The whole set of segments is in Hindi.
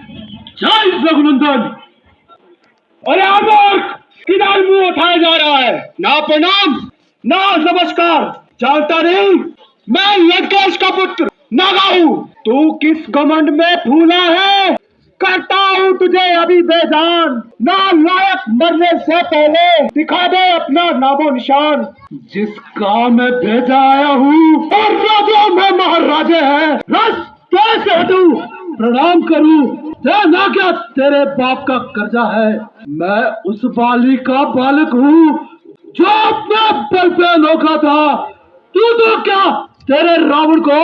जय रघुनंदन। अरे आमोर्क, किधर मुंह उठाया जा रहा है? ना प्रणाम ना नमस्कार। जानता नहीं, मैं लंकेश का पुत्र नागा हूँ। तू किस घमंड में फूला है? करता हूँ तुझे अभी बेजान। ना लायक मरने से पहले दिखा दे अपना नामो निशान। जिस गांव में भेजा आया हूँ और राजों में महाराजे हैं, रास्ते से हटूं, प्रणाम करूं, ना क्या तेरे बाप का कर्जा है। मैं उस बाली का बालक हूँ जो अपने बल पे नौका था। तू तो क्या तेरे रावण को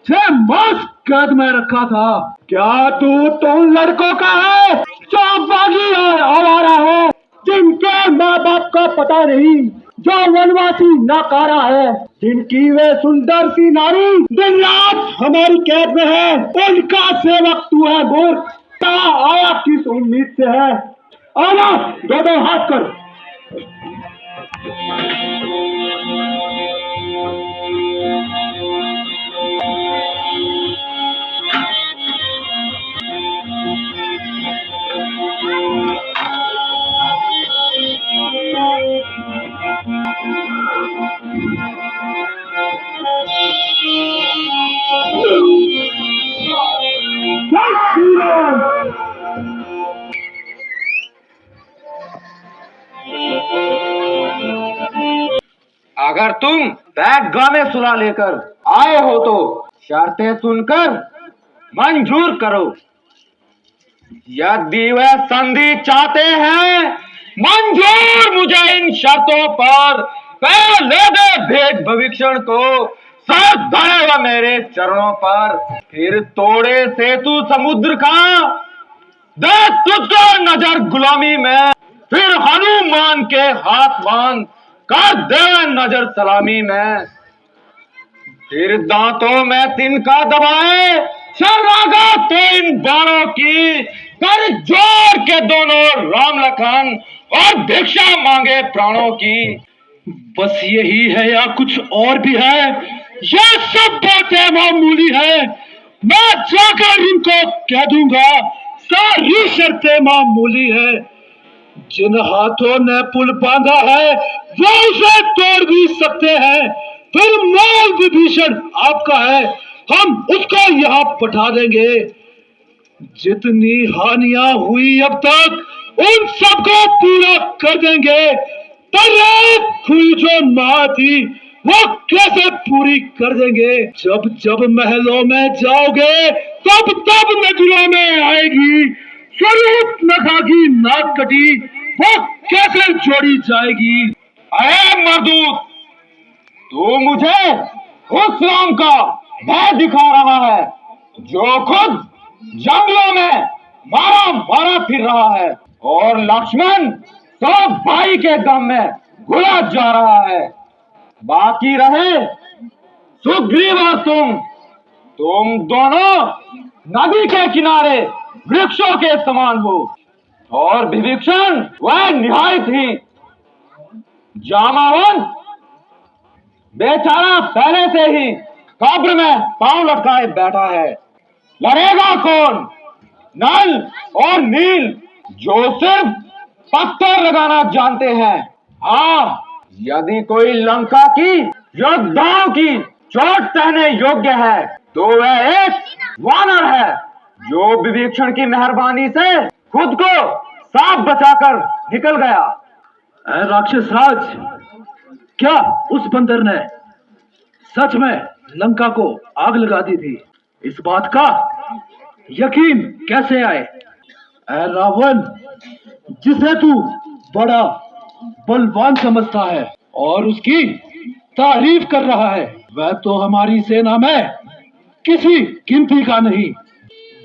6 मास कैद में रखा था। क्या तू तुम लड़कों का है जो बागी है, आवारा है, जिनके माँ बाप का पता नहीं, जो वनवासी नाकारा है, जिनकी वे सुंदर सी नारी दिन रात हमारी कैद में है, उनका सेवक तू है मूर्ख। आया किस उम्मीद से है? आना, दो हाथ कर। अगर तुम बैग में सुला लेकर आए हो तो शर्तें सुनकर मंजूर करो। यदि वे संधि चाहते हैं मंजूर, मुझे इन शर्तों पर पहले दे भेद भविष्ण को सर धरेगा मेरे चरणों पर। फिर तोड़े सेतु समुद्र का दे तुझको नजर गुलामी में, फिर हनुमान के हाथ बांध कर दे नजर सलामी में। फिर दांतों में तिनका दबाए शरागा तो इन बाणों की, कर जोड़ के दोनों राम लखन और भिक्षा मांगे प्राणों की। बस यही है या कुछ और भी है? यह सब बातें मामूली है। मैं जाकर इनको कह दूंगा सारी शर्तें मामूली है। जिन हाथों ने पुल बांधा है वो उसे तोड़ भी सकते हैं। फिर मोल विभीषण आपका है, हम उसको यहाँ पठा देंगे। जितनी हानियां हुई अब तक उन सबको पूरा कर देंगे। पर हुई जो माँ थी वो कैसे पूरी कर देंगे? जब जब महलों में जाओगे तब तब नजरों में आएगी स्वरूप नखा की नाक कटी, वो कैसे जोड़ी जाएगी? अरे मर्दूत, तू मुझे उस राम का भय दिखा रहा है जो खुद जंगलों में मारा मारा फिर रहा है और लक्ष्मण सब भाई के गम में घुला जा रहा है। बाकी रहे सुग्रीव और तुम दोनों नदी के किनारे वृक्षों के समान हो और विभीषण वह निहायत ही जामावन बेचारा पहले से ही कब्र में पांव लटकाए बैठा है। लड़ेगा कौन? नल और नील जो सिर्फ पत्थर लगाना जानते हैं। हाँ, यदि कोई लंका की योद्धाओं की चोट सहने योग्य है तो वह एक वानर है जो विभीषण की मेहरबानी से खुद को सांप बचाकर निकल गया। राक्षस राज, क्या उस बंदर ने सच में लंका को आग लगा दी थी? इस बात का यकीन कैसे आए? रावण, जिसे तू बड़ा बलवान समझता है और उसकी तारीफ कर रहा है, वह तो हमारी सेना में किसी गिनती का नहीं।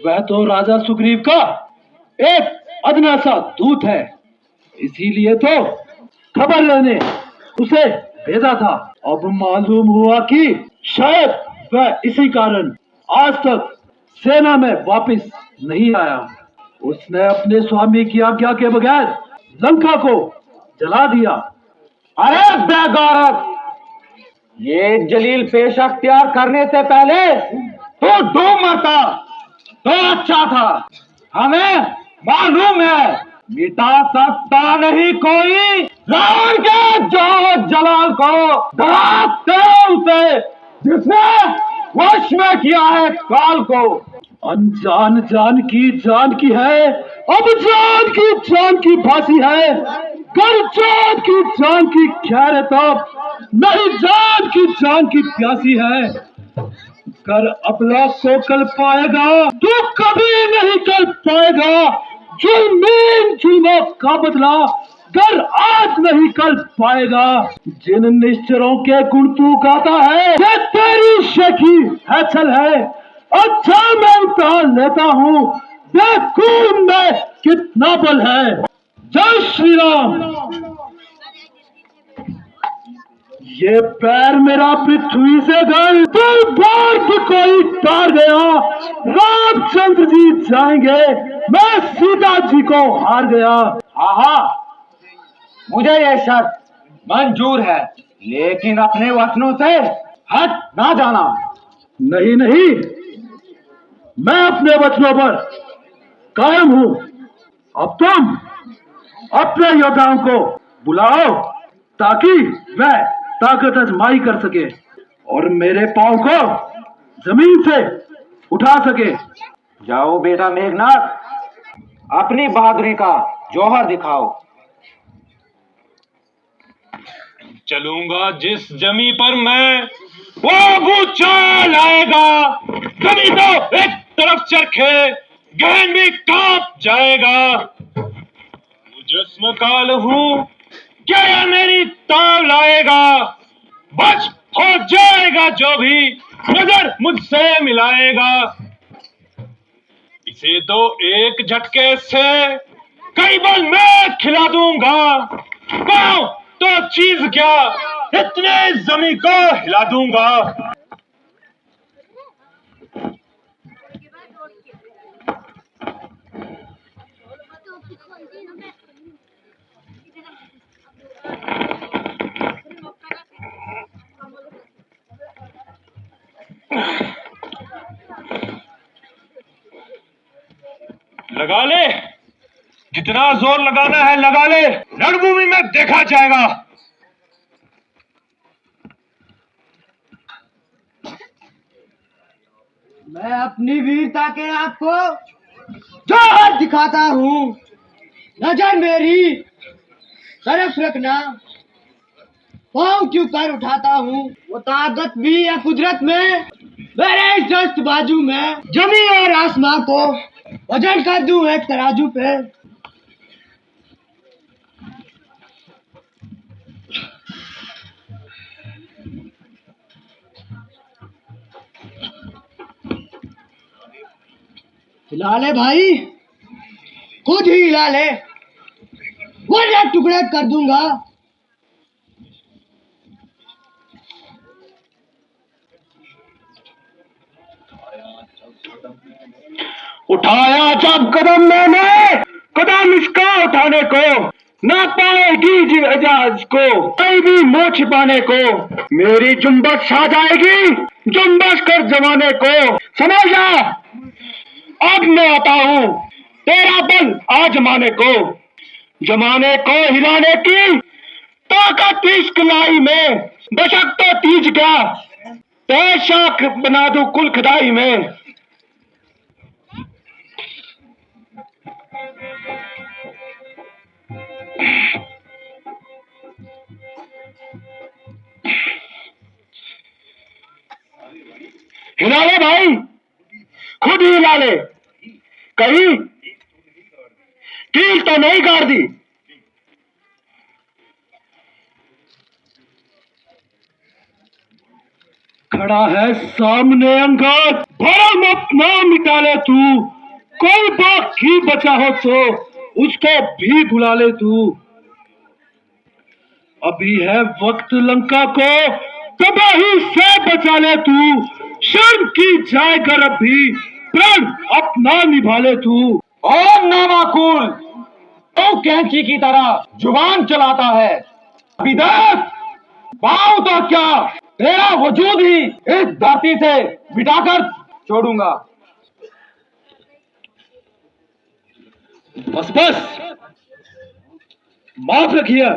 वह तो राजा सुग्रीव का एक अदना सा दूत है। इसीलिए तो खबर लेने उसे भेजा था। अब मालूम हुआ कि शायद वह इसी कारण आज तक सेना में वापस नहीं आया। उसने अपने स्वामी की आज्ञा के बगैर लंका को जला दिया। अरे बेगौरत, ये जलील पेश अख्तियार करने से पहले तो डूब मरता तो अच्छा था। हमें मालूम है मिटा सकता नहीं कोई रावण के जो जलाल को डराते उसे जिसने वश में किया है काल को। अनजान जान की है, अब जान की फांसी है। कर जान की खैर है तब नहीं जान की प्यासी है। कर अपना को कल पाएगा तू कभी नहीं कर पाएगा। जुल्मों का बदला कर आज नहीं कर पाएगा। जिन निश्चरों के गुण तू गाता है ये तेरी शेखी है छल है। अच्छा मैं उतार लेता हूँ देखूं मैं कितना बल है। जय श्री राम। ये पैर मेरा पृथ्वी से गए तो बार भी कोई तार गया। रामचंद्र जी जाएंगे मैं सीता जी को हार गया। हाँ, मुझे ये शर्त मंजूर है, लेकिन अपने वचनों से हट ना जाना। नहीं मैं अपने वचनों पर कायम हूँ। अब तुम अपने योद्धाओं को बुलाओ ताकि वह ताकत आजमाई कर सके और मेरे पांव को जमीन से उठा सके। जाओ बेटा मेघनाथ, अपनी बहादुरी का जौहर दिखाओ। चलूंगा जिस जमी पर मैं वो भूचाल आएगा। कभी तो एक तरफ चरखे गहन भी कांप जाएगा। मुजस्म काल हूँ क्या यह मेरी ताव लाएगा। बच हो जाएगा जो भी नजर मुझसे मिलाएगा। इसे तो एक झटके से कई बल मैं खिला दूंगा। पाँव तो चीज क्या इतने जमी को हिला दूंगा। लगा ले, जितना जोर लगाना है लगा ले, रणभूमि में देखा जाएगा। मैं अपनी वीरता के आपको जौहर दिखाता हूँ। नजर मेरी तरफ रखना, पाँव क्यों कर उठाता हूँ। वो ताकत भी है कुदरत में मेरे इस दस्त बाजू में। जमी और आसमां को वजन कर दूं एक तराजू पे। हिला ले भाई, खुद ही हिला ले वरना टुकड़े कर दूंगा। उठाया जब कदम मैंने कदम इसका उठाने को ना पाएगी एजाज को कहीं भी मोह छिपाने को। मेरी जुम्बश आ जाएगी जुम्बश कर जमाने को। समझ जा अब मैं आता हूँ तेरा बल आजमाने को। जमाने को हिलाने की ताकत इस कलाई में दशक तो तीज क्या तैशाक बना दूं कुल खदाई में। हिला ले भाई, खुद ही हिला ले, कहीं कील तो नहीं गाड़ दी। खड़ा है सामने अंगार भरम अपना मिटा ले तू। कोई बाकी बचा हो तो उसको भी बुला ले तू। अभी है वक्त लंका को तबाही से बचा ले तू। शर्म की जाए कर भी प्रण अपना निभा ले तू। और नामाकुल तो कैंची की तरह जुबान चलाता है। अभी देख पाऊं तो क्या तेरा वजूद ही इस धरती से मिटाकर छोड़ूंगा। बस बस, माफ रखिए।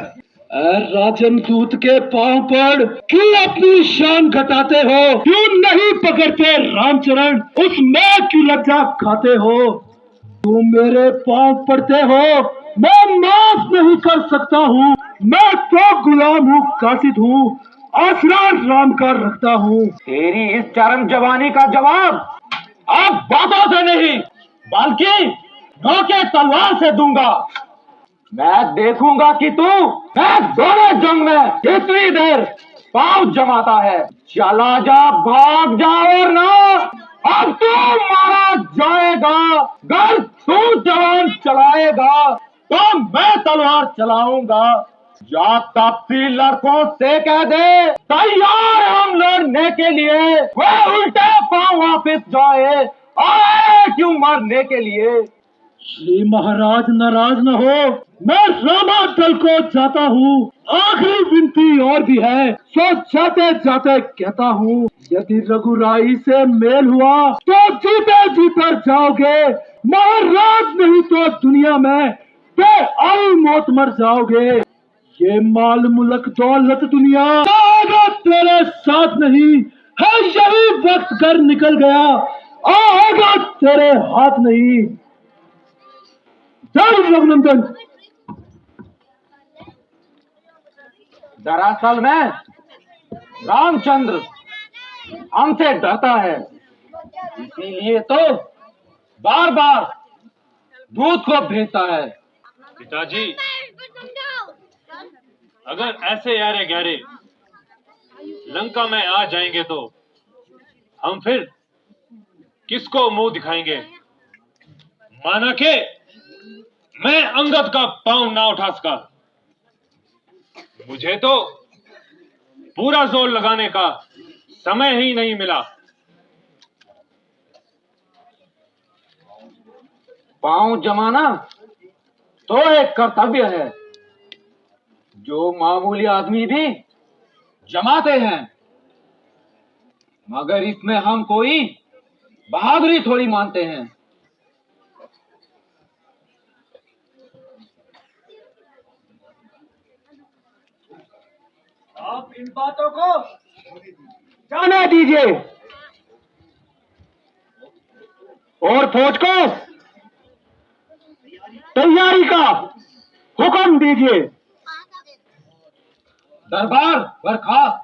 राजन दूत के पांव पर क्यों अपनी शान घटाते हो? क्यों नहीं पकड़ते रामचरण? उस मैं की लज्जा खाते हो? तुम मेरे पांव पड़ते हो, मैं माफ नहीं कर सकता हूँ। मैं तो गुलाम हूँ, कासिद हूँ, आसरा राम का रखता हूँ। तेरी इस चरम जवानी का जवाब अब बातों से नहीं बल्कि धोखे तलवार से दूंगा। मैं देखूंगा कि तू मैं दोनों जंग में कितनी देर पांव जमाता है। चला जा, भाग जा, और ना अब तू मारा जाएगा। अगर तू जवान चलाएगा तो मैं तलवार चलाऊंगा। या ताप्ती लड़कों से कह दे तैयार हम लड़ने के लिए, वो उल्टे पांव वापस जाए आए क्यों मरने के लिए। श्री महाराज नाराज न हो, मैं रामा दल को जाता हूँ। आखिरी विनती और भी है, सो जाते जाते कहता हूँ, यदि रघुराई से मेल हुआ तो जीते जीते जाओगे, महाराज नहीं तो दुनिया में बेआई मौत मर जाओगे। ये माल मुलक दौलत दुनिया आएगा तेरे साथ नहीं है, यही वक्त कर निकल गया, आएगा तेरे हाथ नहीं। जय रघुनंदन। दरअसल में रामचंद्र हमसे डरता है, इसीलिए तो बार बार दूत को भेजता है। पिताजी, अगर ऐसे यारे गहरे लंका में आ जाएंगे तो हम फिर किसको मुंह दिखाएंगे? माना के मैं अंगद का पांव ना उठा सका, मुझे तो पूरा जोर लगाने का समय ही नहीं मिला। पांव जमाना तो एक कर्तव्य है जो मामूली आदमी भी जमाते हैं, मगर इसमें हम कोई बहादुरी थोड़ी मानते हैं। आप इन बातों को जाने दीजिए और फौज को तैयारी का हुक्म दीजिए। दरबार बर्खास्त।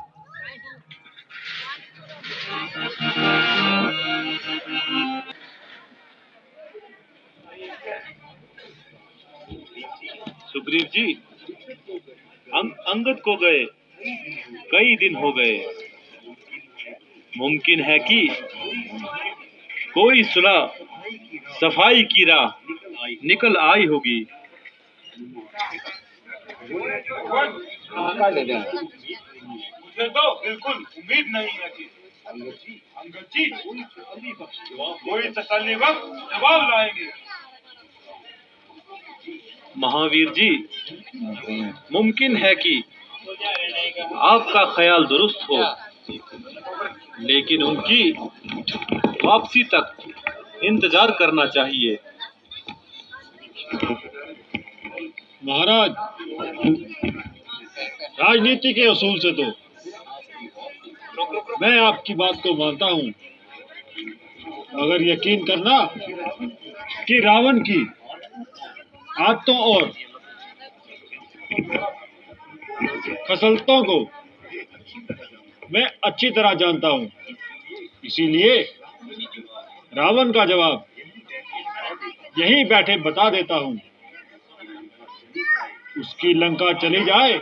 सुग्रीव जी, अंगद को गए कई दिन हो गए। मुमकिन है कि कोई सुलह सफाई की राह निकल आई होगी। मुझे तो बिल्कुल उम्मीद नहीं है कि अंगद जी कोई तसल्ली वक्त जवाब लाएंगे। महावीर जी, मुमकिन है कि आपका ख्याल दुरुस्त हो, लेकिन उनकी वापसी तक इंतजार करना चाहिए। महाराज, राजनीति के उसूल से तो मैं आपकी बात को मानता हूं, मगर यकीन करना कि रावण की आदतों और खसलतों को मैं अच्छी तरह जानता हूं। इसीलिए रावण का जवाब यहीं बैठे बता देता हूं। उसकी लंका चली जाए,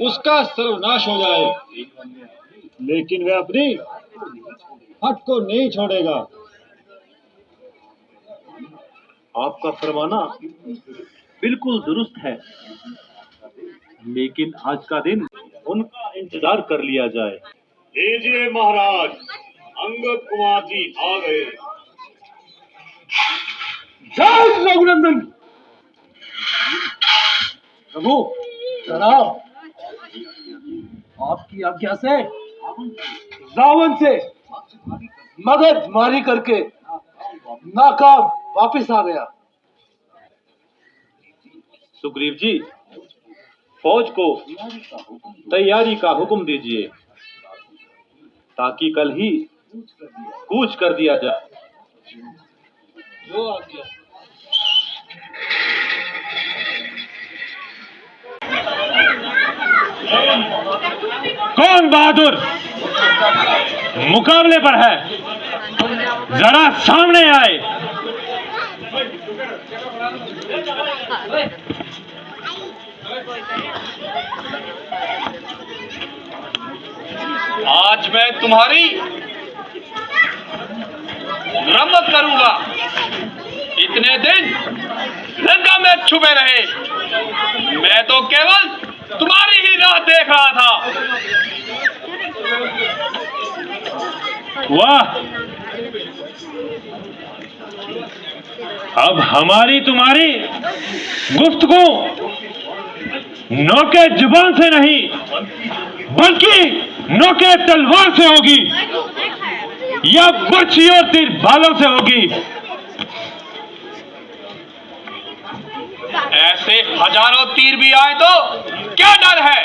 उसका सर्वनाश हो जाए, लेकिन वह अपनी हट को नहीं छोड़ेगा। आपका फरमाना बिल्कुल दुरुस्त है, लेकिन आज का दिन उनका इंतजार कर लिया जाए। लीजिए महाराज, अंगद कुमार जी आ गए। जय रघुनंदन। प्रभु प्रणाम। आपकी आज्ञा से रावण से मगध मारी करके नाकाम वापिस आ गया। सुग्रीव जी, फौज को तैयारी का हुक्म दीजिए ताकि कल ही कूच कर दिया जाए। जो आज्ञा। कौन बहादुर मुकाबले पर है? जरा सामने आए। आज मैं तुम्हारी मरम्मत करूंगा। इतने दिन लंका में छुपे रहे, मैं तो केवल तुम्हारी ही राह देख रहा था। वाह, अब हमारी तुम्हारी गुफ्तगू नौके जुबान से नहीं बल्कि नौके तलवार से होगी या बर्छी और तीर भालों से होगी। ऐसे हजारों तीर भी आए तो क्या डर है?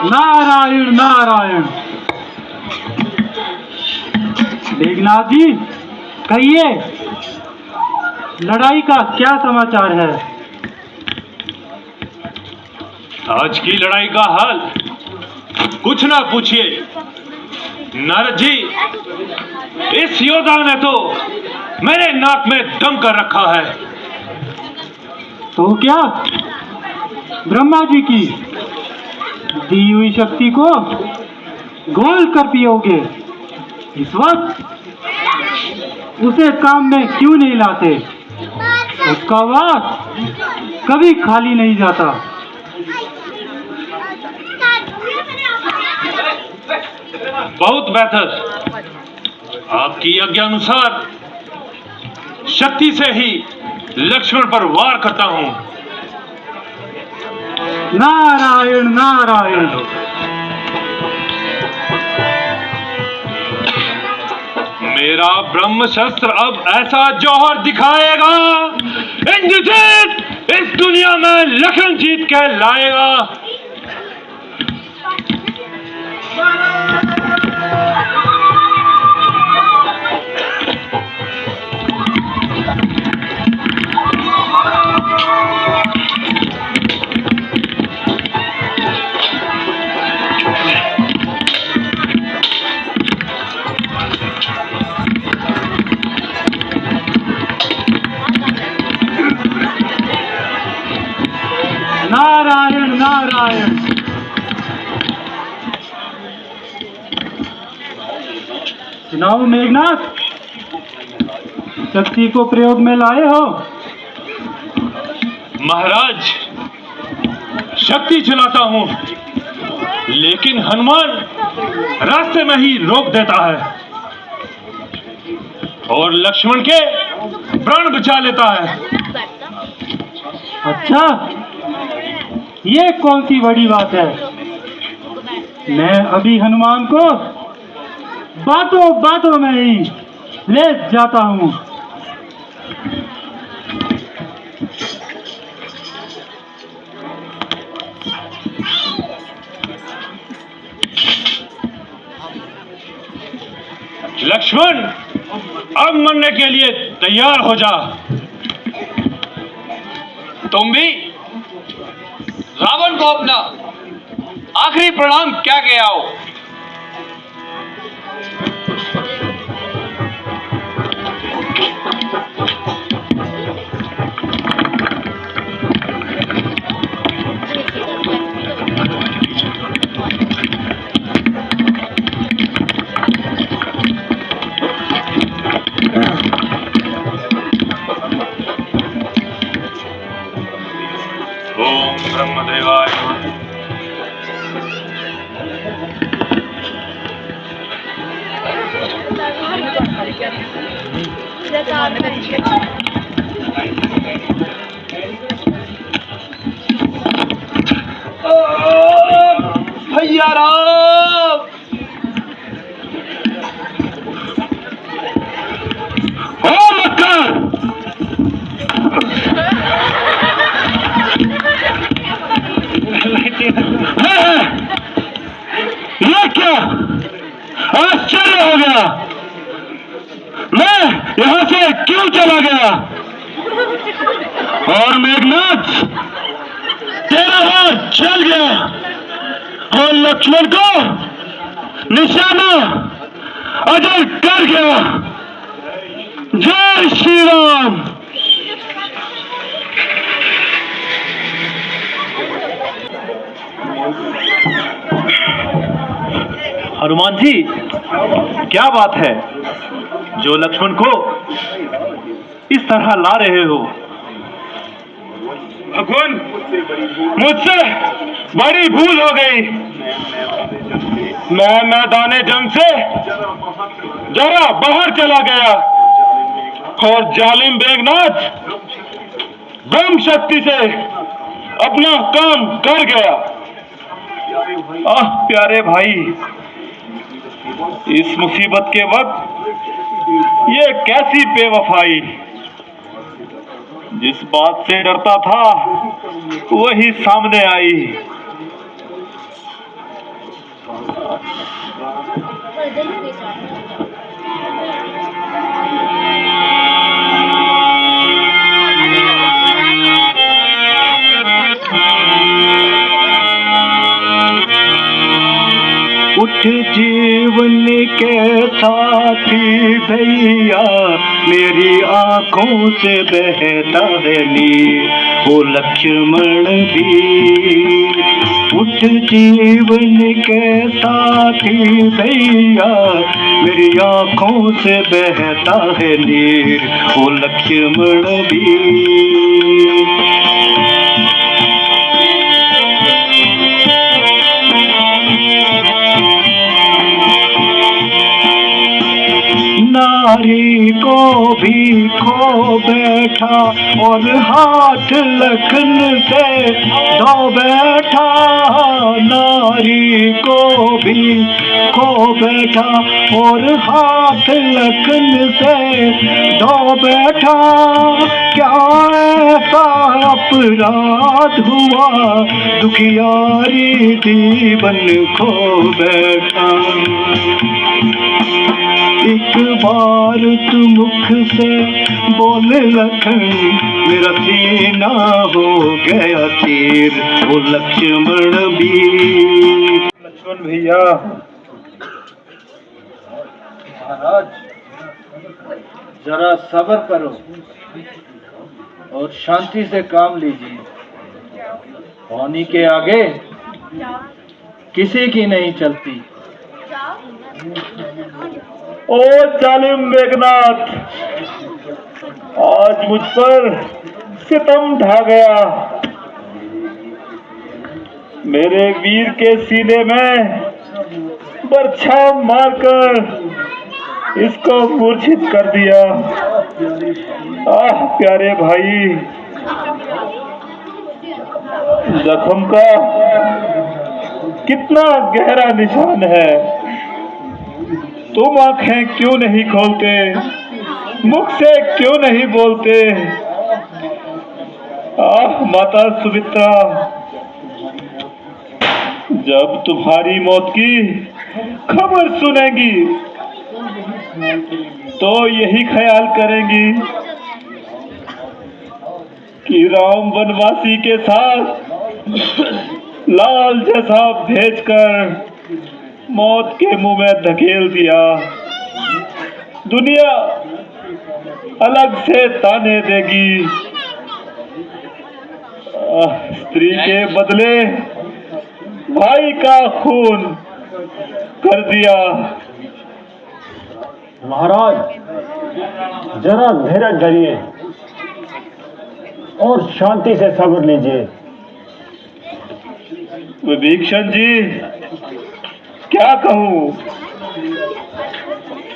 नारायण नारायण। मेघनाथ जी, कहिए, लड़ाई का क्या समाचार है? आज की लड़ाई का हाल कुछ ना पूछिए नारद जी। इस योद्धा ने तो मेरे नाक में दम कर रखा है। तो क्या ब्रह्मा जी की दी हुई शक्ति को घोल कर पियोगे? इस वक्त उसे काम में क्यों नहीं लाते? उसका वास कभी खाली नहीं जाता। बहुत बेहतर। आपकी आज्ञानुसार शक्ति से ही लक्ष्मण पर वार करता हूं। नारायण नारायण। मेरा ब्रह्म शस्त्र अब ऐसा जौहर दिखाएगा, इंद्रजीत इस दुनिया में लखन जीत के लाएगा। नारायण नारायण। सुनाओ मेघनाथ, शक्ति को प्रयोग में लाए हो? महाराज, शक्ति चलाता हूं लेकिन हनुमान रास्ते में ही रोक देता है और लक्ष्मण के प्राण बचा लेता है। अच्छा, ये कौन सी बड़ी बात है? मैं अभी हनुमान को बातों बातों में ही ले जाता हूँ। लक्ष्मण, अब मरने के लिए तैयार हो जा। तुम भी रावण को अपना आखिरी प्रणाम क्या के आओ। ओम ब्रह्मदेवाय नमः। भैया राम, ओ मक्कर, ये क्या आश्चर्य हो गया। मैं यहां से क्यों चला गया? और मेघनाथ, तेरा हाथ चल गया और लक्ष्मण को निशाना अजर कर गया। जय श्री राम। हनुमान जी, क्या बात है जो लक्ष्मण को इस तरह ला रहे हो? भगवान, मुझसे बड़ी भूल हो गई। मैं मैदाने जंग से जरा बाहर चला गया और जालिम मेघनाथ ब्रह्म शक्ति से अपना काम कर गया। आह प्यारे भाई, इस मुसीबत के वक्त ये कैसी बेवफाई। जिस बात से डरता था वही सामने आई। उठ जीवन के साथी भैया, मेरी आंखों से बहता है नीर, वो लक्ष्मण भी। उठ जीवन के साथी भैया, मेरी आंखों से बहता है नीर, वो लक्ष्मण भी। नारी को भी खो बैठा और हाथ लखन से धो बैठा। नारी को भी खो बैठा और हाथ लखन से धो बैठा। क्या ऐसा अपराध हुआ, दुखियारी जीवन खो बैठा। एक बार तू मुख से बोल लखन, मेरा सीना हो गया तीर, वो लक्ष्मण भी। लक्ष्मण भैया, महाराज जरा सब्र करो और शांति से काम लीजिए। पानी के आगे किसी की नहीं चलती। ओ जालिम मेघनाथ, आज मुझ पर सितम ढा गया। मेरे वीर के सीने में बर्छा मारकर इसको मूर्छित कर दिया। आह प्यारे भाई, जख्म का कितना गहरा निशान है। तुम आंखें क्यों नहीं खोलते, मुख से क्यों नहीं बोलते? आह माता सुमित्रा, जब तुम्हारी मौत की खबर सुनेंगी तो यही ख्याल करेंगी कि राम वनवासी के साथ लाल जैसा भेजकर मौत के मुंह में धकेल दिया। दुनिया अलग से ताने देगी। स्त्री के बदले भाई का खून कर दिया। महाराज, जरा धीरज धरिए और शांति से सब्र लीजिए। विभीषण जी, क्या कहूं?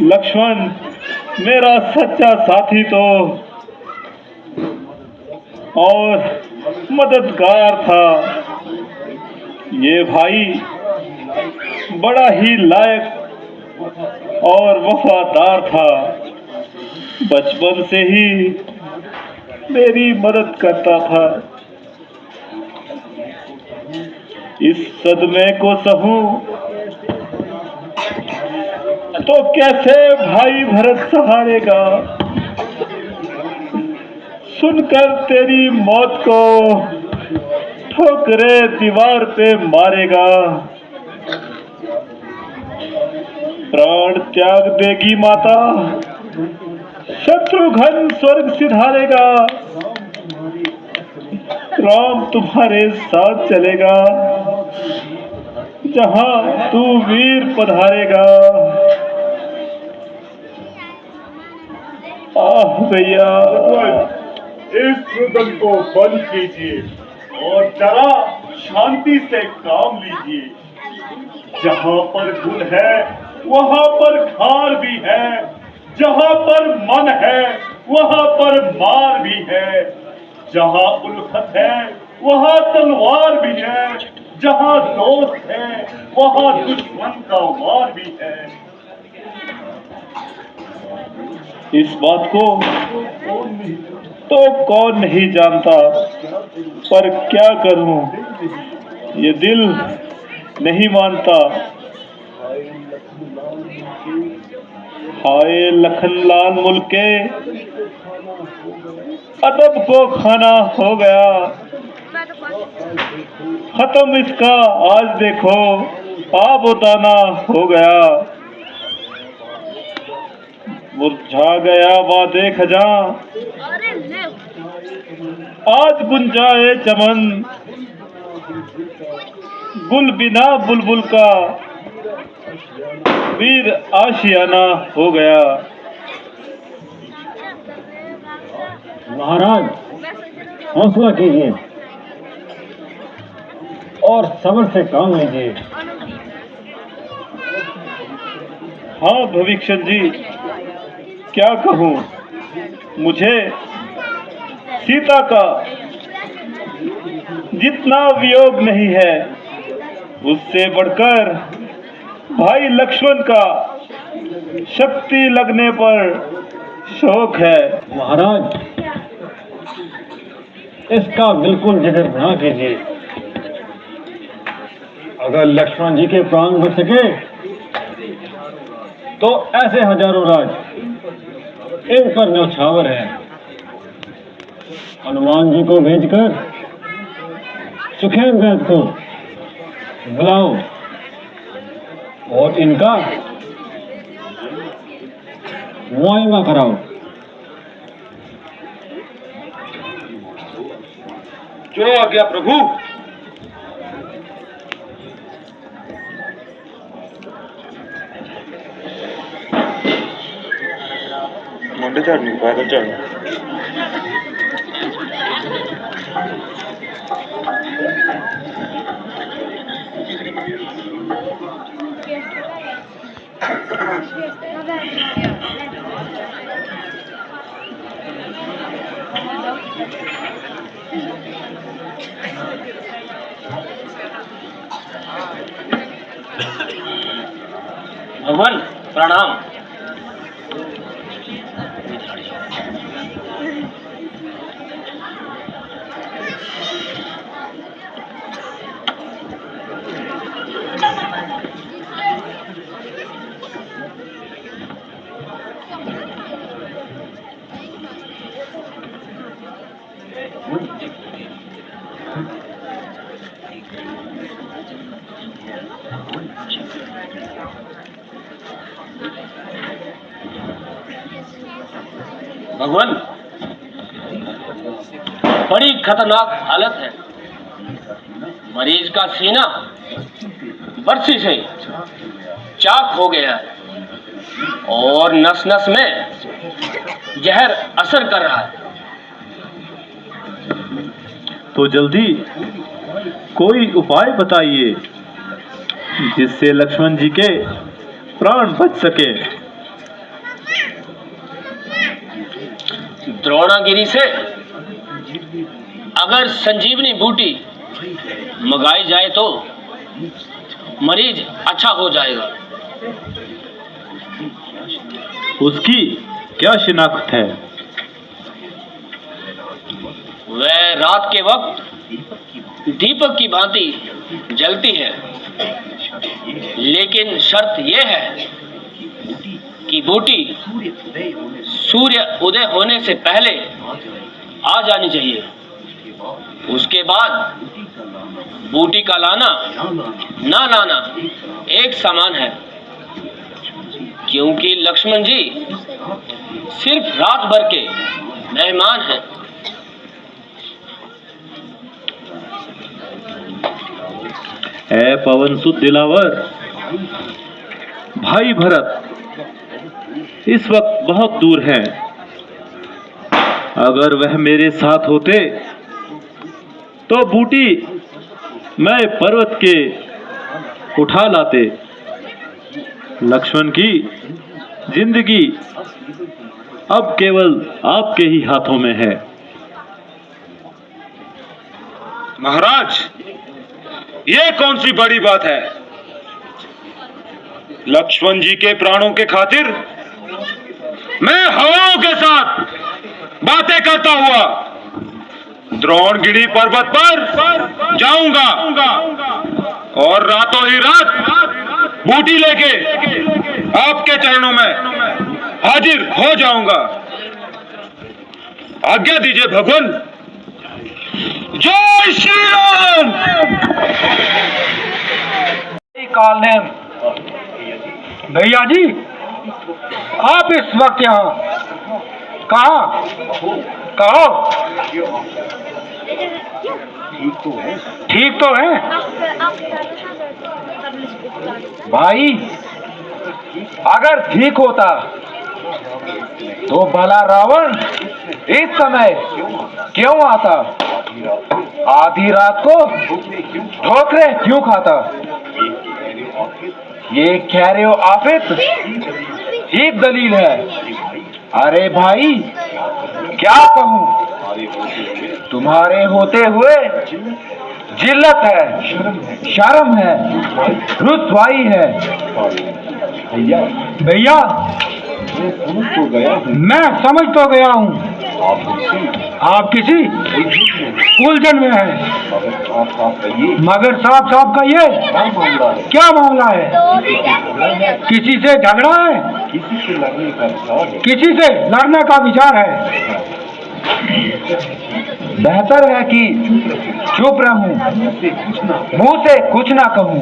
लक्ष्मण मेरा सच्चा साथी तो और मददगार था। ये भाई बड़ा ही लायक और वफादार था। बचपन से ही मेरी मदद करता था। इस सदमे को सहूं तो कैसे भाई भरत सहारेगा? सुनकर तेरी मौत को ठोकरे दीवार पे मारेगा। प्राण त्याग देगी माता, शत्रुघ्न स्वर्ग सिधारेगा। राम तुम्हारे साथ चलेगा, जहां तू वीर पधारेगा। आह भैया, इस रुदन को बंद कीजिए और जरा शांति से काम लीजिए। जहां पर गुण है वहां पर खार भी है, जहां पर मन है वहां पर मार भी है, जहां उल्फत है वहां तलवार भी है, जहां दोस्त है वहां दुश्मन का वार भी है। इस बात को तो कौन नहीं जानता, पर क्या करूं, ये दिल नहीं मानता। हाय लखनलाल मुल्के, अदब को खाना हो गया। खत्म इसका आज देखो, आब उताना हो गया। मुरझा गया वादे खजां, आज गुंजाए चमन। गुल बिना बुलबुल का वीर आशियाना हो गया। महाराज, हौसला कीजिए और सब्र से काम लीजिए। हाँ भविष्ण जी, क्या कहूँ, मुझे सीता का जितना वियोग नहीं है, उससे बढ़कर भाई लक्ष्मण का शक्ति लगने पर शौक है। महाराज, इसका बिल्कुल जिक्र ना कीजिए। अगर लक्ष्मण जी के प्राण बच सके तो ऐसे हजारों राज इन पर न्यौछावर है। हनुमान जी को भेजकर सुखेंद्र को बुलाओ और इनका मुआयना कराओ। जो आज्ञा प्रभु। मुंडे चढ़नी पैदल चढ़ना। भगवान प्रणाम। भगवान, बड़ी खतरनाक हालत है। मरीज का सीना बरसी से चाक हो गया है और नस नस में जहर असर कर रहा है। तो जल्दी कोई उपाय बताइए जिससे लक्ष्मण जी के प्राण बच सके। द्रोणागिरी से अगर संजीवनी बूटी मंगाई जाए तो मरीज अच्छा हो जाएगा। उसकी क्या शिनाख्त है? वह रात के वक्त दीपक की भांति जलती है, लेकिन शर्त यह है कि बूटी सूर्य उदय होने से पहले आ जानी चाहिए। उसके बाद बूटी का लाना ना लाना एक समान है, क्योंकि लक्ष्मण जी सिर्फ रात भर के मेहमान हैं। ऐ पवन सुत दिलावर, भाई भरत इस वक्त बहुत दूर हैं। अगर वह मेरे साथ होते तो बूटी मैं पर्वत के उठा लाते। लक्ष्मण की जिंदगी अब केवल आपके ही हाथों में है। महाराज, ये कौन सी बड़ी बात है? लक्ष्मण जी के प्राणों के खातिर मैं हवाओं के साथ बातें करता हुआ द्रोणगिरी पर्वत पर जाऊंगा और रातों ही रात बूटी लेके आपके चरणों में हाजिर हो जाऊंगा। आज्ञा दीजिए भगवान। जय श्री राम। कालनेम भैया जी, आप इस वक्त यहाँ कहाँ? कहो। ठीक तो है भाई? अगर ठीक होता तो भला रावण इस समय क्यों आता? आधी रात को ठोकरे क्यों खाता? ये खैरो आफित ही दलील है। अरे भाई क्या कहूँ, तुम्हारे होते हुए जिल्लत है, शर्म है, रुसवाई है। भैया मैं समझ तो गया हूँ आप किसी उलझन में हैं, मगर साफ साफ कहिए क्या मामला है? किसी से झगड़ा है? किसी से लड़ने का विचार है? बेहतर है कि चुप रहूं, मुंह से कुछ ना कहूं।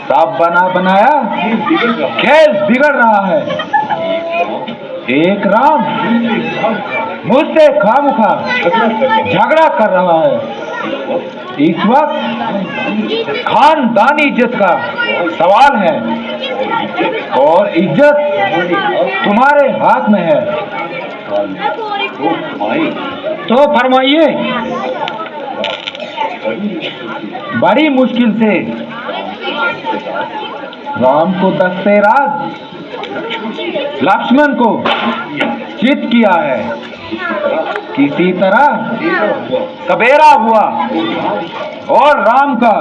सब बना बनाया खेल बिगड़ रहा है। एक राम मुझसे खामखा झगड़ा कर रहा है। इस वक्त खानदानी इज्जत का सवाल है और इज्जत तुम्हारे हाथ में है। तो फरमाइए। बड़ी मुश्किल से राम को दस्ते राज लक्ष्मण को चित किया है। किसी तरह सवेरा हुआ और राम का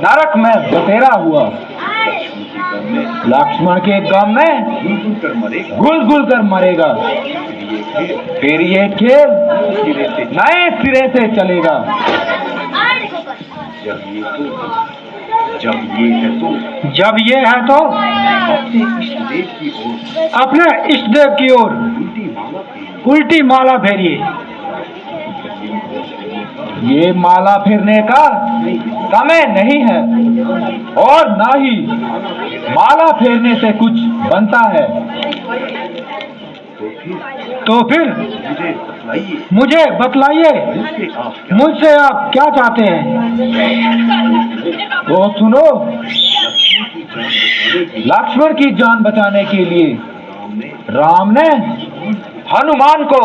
नरक में बसेरा हुआ। लक्ष्मण के गम में घुल घुल कर मरेगा। फिर ये खेल नए सिरे से चलेगा। जब ये है तो अपने इष्ट देव की ओर उल्टी माला फेरिए। ये माला फेरने का समय नहीं है और ना ही माला फेरने से कुछ बनता है। तो फिर मुझे बतलाइए, मुझसे आप क्या चाहते हैं? तो सुनो, लक्ष्मण की जान बचाने के लिए राम ने हनुमान को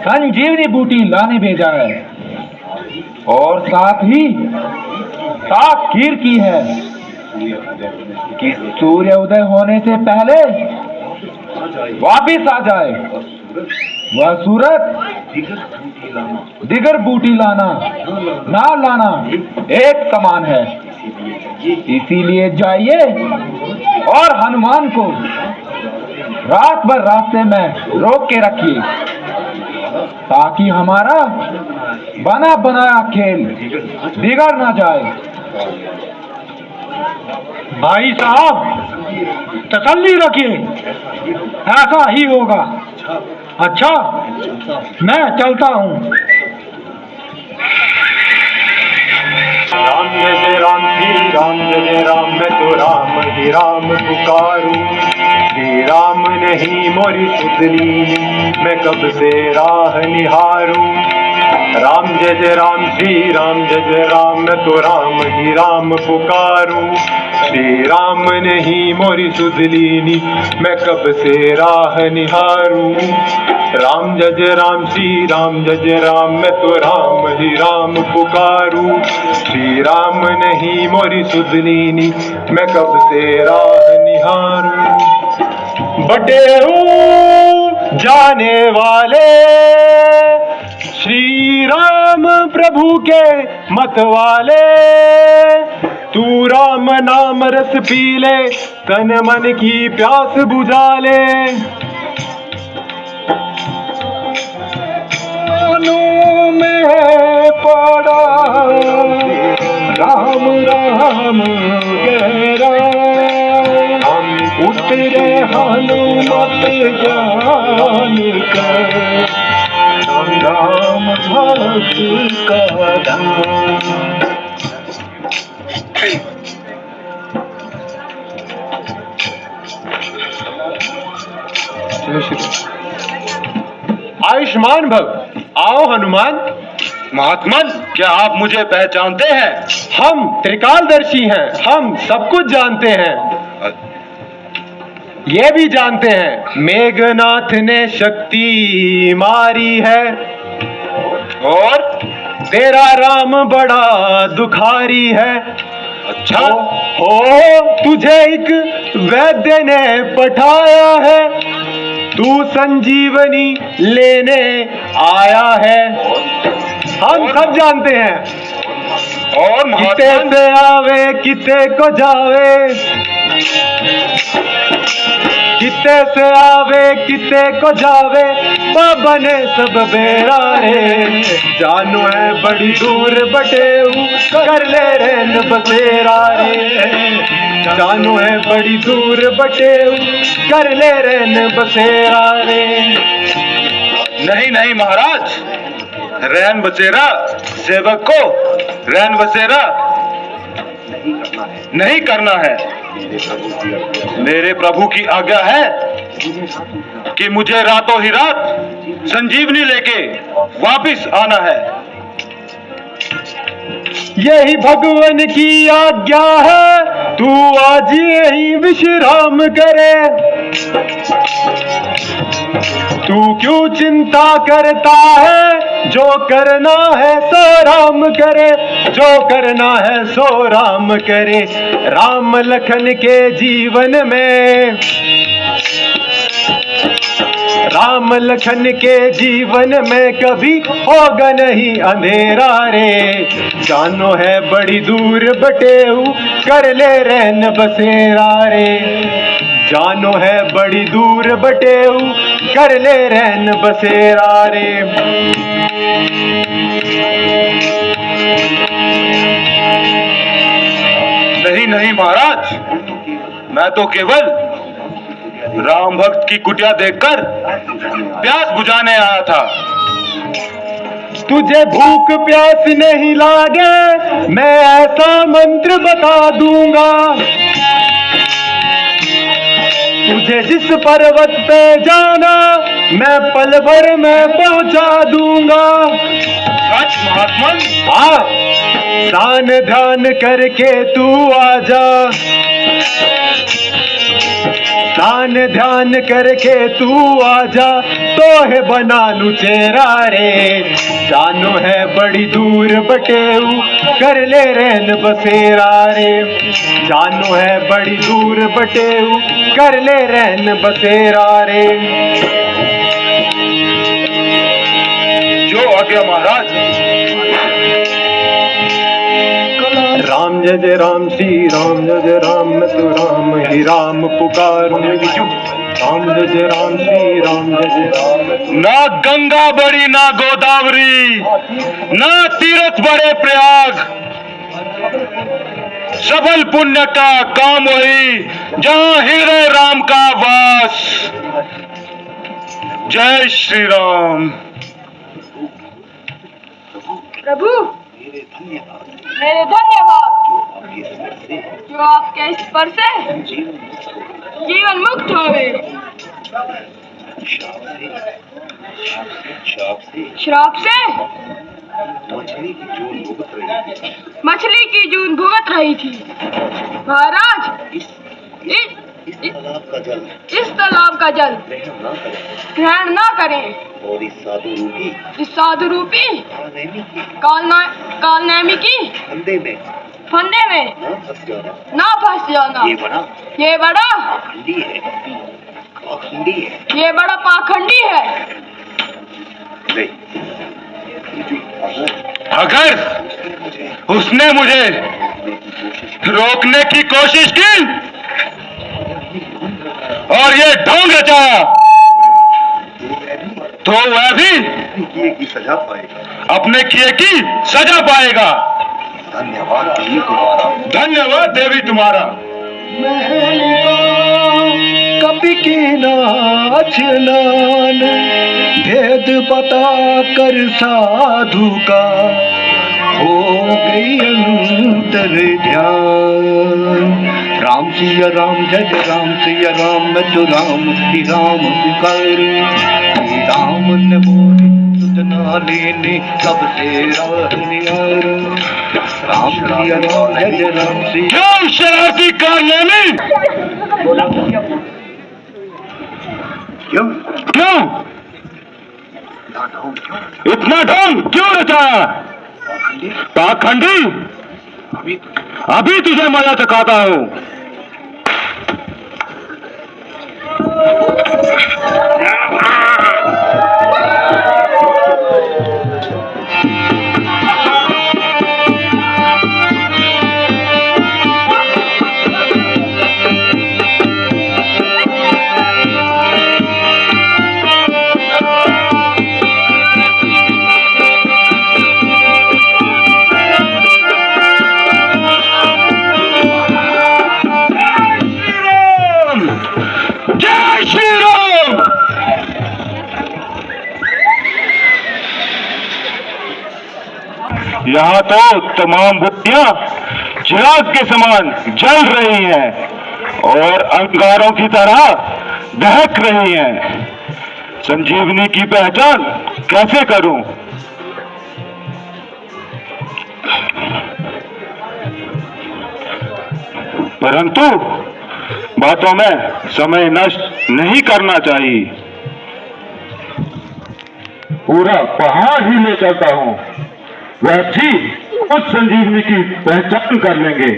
संजीवनी बूटी लाने भेजा है और साथ ही ताकीर की है कि सूर्य उदय होने से पहले वापिस आ जाए। वह सूरत दिगर बूटी लाना ना लाना एक समान है। इसीलिए जाइए और हनुमान को रात भर रास्ते में रोक के रखिए ताकि हमारा बना बनाया खेल बिगड़ ना जाए। भाई साहब तसल्ली रखिए, ऐसा ही होगा। अच्छा, मैं चलता हूँ। राम जय राम श्री राम जय राम, मैं तो राम ही राम पुकारूं। श्री राम नहीं मोरी सुधनी, मैं कब से राह निहारूं। राम जय राम श्री राम जय राम, मैं तो राम ही राम पुकारूं। श्री राम नहीं मोरी सुधलीनी, मैं कब से राह निहारूं। राम जय राम श्री राम जय राम, मैं तो राम ही राम पुकारूं। श्री राम नहीं मोरी सुधलीनी, मैं कब से राह निहारूं। बटेऊ जाने वाले श्री राम प्रभु के मत वाले, तू राम नाम रस पी ले, तन मन की प्यास बुझा ले। में पड़ा राम राम हम उतरे हनुमत जान कर, राम भक्त का आयुष्मान भव। आओ हनुमान। महात्मन, क्या आप मुझे पहचानते हैं? हम त्रिकालदर्शी हैं, हम सब कुछ जानते हैं। ये भी जानते हैं मेघनाथ ने शक्ति मारी है और तेरा राम बड़ा दुखारी है। अच्छा, हो तुझे एक वैद्य ने पठाया है, तू संजीवनी लेने आया है। हम सब जानते हैं। और किते से आवे किते को जावे, किते से आवे किते को जावे, बाबा ने सब बेरा रे। जानो है बड़ी दूर बटेऊ, कर ले रेन बसेरा रे। जानो है बड़ी दूर बटेऊ, कर ले रेन बसेरा रे। नहीं नहीं महाराज, रैन बसेरा सेवक को रैन बसेरा नहीं करना है। मेरे प्रभु की आज्ञा है कि मुझे रातों ही रात संजीवनी लेके वापिस आना है। यही भगवान की आज्ञा है, तू आज यही विश्राम करे। तू क्यों चिंता करता है, जो करना है सो राम करे। जो करना है सो राम करे। राम लखन के जीवन में, राम लखन के जीवन में कभी होगा नहीं अंधेरा रे। जानो है बड़ी दूर बटेऊ, कर ले रहन बसेरा रे। जानो है बड़ी दूर बटेऊ, कर ले रहन बसेरा रे। नहीं नहीं महाराज, मैं तो केवल राम भक्त की कुटिया देखकर प्यास बुझाने आया था। तुझे भूख प्यास नहीं लागे, मैं ऐसा मंत्र बता दूंगा। तुझे जिस पर्वत पे जाना मैं पल भर में पहुंचा दूंगा। सच महात्मन? हाँ, ध्यान ध्यान करके तू आजा, ध्यान ध्यान करके तू आजा, तो है बना लू चेहरा रे। जानो है बड़ी दूर बटेऊ, कर ले रहन बसेरा रे। जानो है बड़ी दूर बटेऊ, कर ले रहन बसेरा रे। जो आज्ञा महाराज। राम जय जय राम, श्री राम जय जय राम, मैं तो राम ही राम पुकारूं। राम जय जय राम, श्री राम जय जय राम। ना गंगा बड़ी ना गोदावरी, ना तीर्थ बड़े प्रयाग, सबल पुण्य का काम वही जहां हृदय राम का वास। जय श्री राम। प्रभु मेरे धन्यवाद, जो आपके स्पर्श से जीवन मुक्त हो गए। श्राप से मछली की जून भुगत रही थी। महाराज, इस तालाब का जल ग्रहण ना करें और इस साधु रूपी कालनेमी की फंदे में ना फंस जाना। ये बड़ा पाखंडी है। अगर उसने मुझे रोकने की कोशिश की और ये ढोंग रचाया, तो वह भी किए की सजा पाएगा, अपने किए की सजा पाएगा। धन्यवाद देवी तुम्हारा। धन्यवाद देवी तुम्हारा। कपि की नाच नान, भेद बता कर साधु का हो गई अंतर ध्यान। राम सिया राम जय जय राम सिया राम, मैं तो राम ही राम पुकारूं। राम ने बोली सुतना लेने सबसे राह निहारूं। राम सिया राम जय जय राम सिया। क्यों शरारती कारनामे? क्यों क्यों इतना ढोंग क्यों रचाया? पाखंडी, अभी तुझे मजा चखाता हूं। यहाँ तो तमाम बुद्धियां चिराग के समान जल रही हैं और अंगारों की तरह दहक रही हैं। संजीवनी की पहचान कैसे करूं? परंतु बातों में समय नष्ट नहीं करना चाहिए। पूरा पहाड़ ही ले चलता हूं, वह भी उस संजीवनी की पहचान कर लेंगे।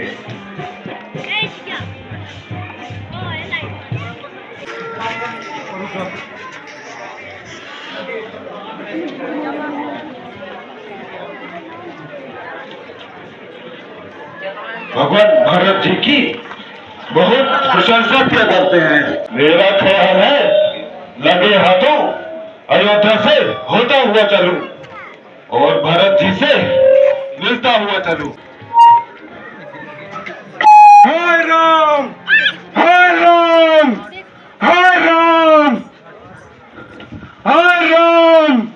भगवान भरत जी की बहुत प्रशंसा किया करते हैं। मेरा ख्याल है लगे हाथों अयोध्या से होता हुआ चलूं और भरत जी से मिलता हुआ चलूं। हाय राम, हाय राम, हाय राम, हाय राम।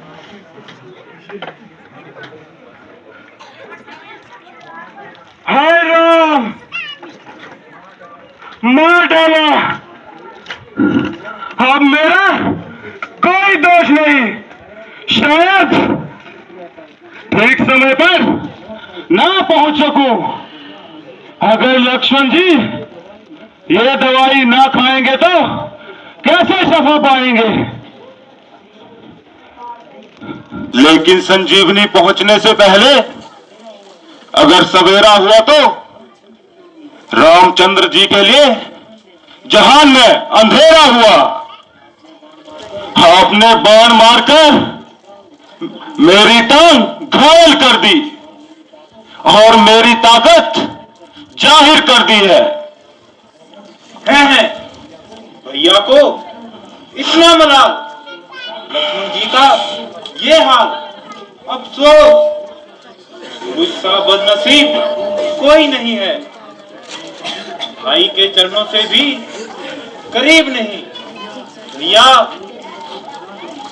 हाय राम, मार डाला, अब मेरा कोई दोष नहीं। शायद ठीक समय पर ना पहुंच सकूं। अगर लक्ष्मण जी ये दवाई ना खाएंगे तो कैसे शफा पाएंगे? लेकिन संजीवनी पहुंचने से पहले अगर सवेरा हुआ तो रामचंद्र जी के लिए जहान में अंधेरा हुआ। आपने बाण मारकर मेरी टांग घायल कर दी और मेरी ताकत जाहिर कर दी है। भैया को इतना मलाल, लक्ष्मण जी का ये हाल। अफसोस मुझसा बदनसीब कोई नहीं है। भाई के चरणों से भी करीब नहीं। भैया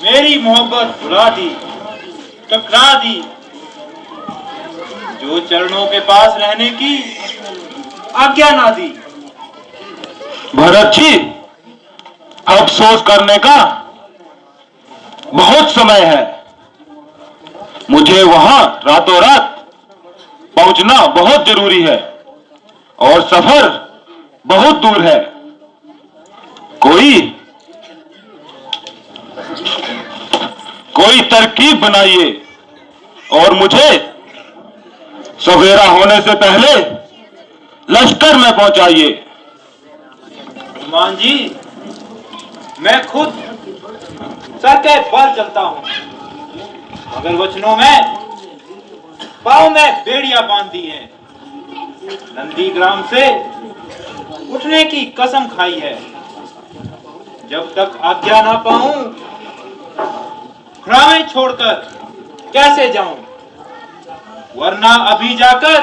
मेरी मोहब्बत भुला दी, टकरा दी। जो चरणों के पास रहने की आज्ञा ना दी। भरत जी, अफसोस करने का बहुत समय है। मुझे वहां रातों रात पहुंचना बहुत जरूरी है और सफर बहुत दूर है। कोई तरकीब बनाइए और मुझे सवेरा होने से पहले लश्कर में पहुंचाइए। हनुमान जी, मैं खुद सर के बल चलता हूं, मगर वचनों में पांव में बेड़ियां बांध दी हैं। नंदीग्राम से उठने की कसम खाई है। जब तक आज्ञा ना पाऊं, खड़ावें छोड़कर कैसे जाऊं? वरना अभी जाकर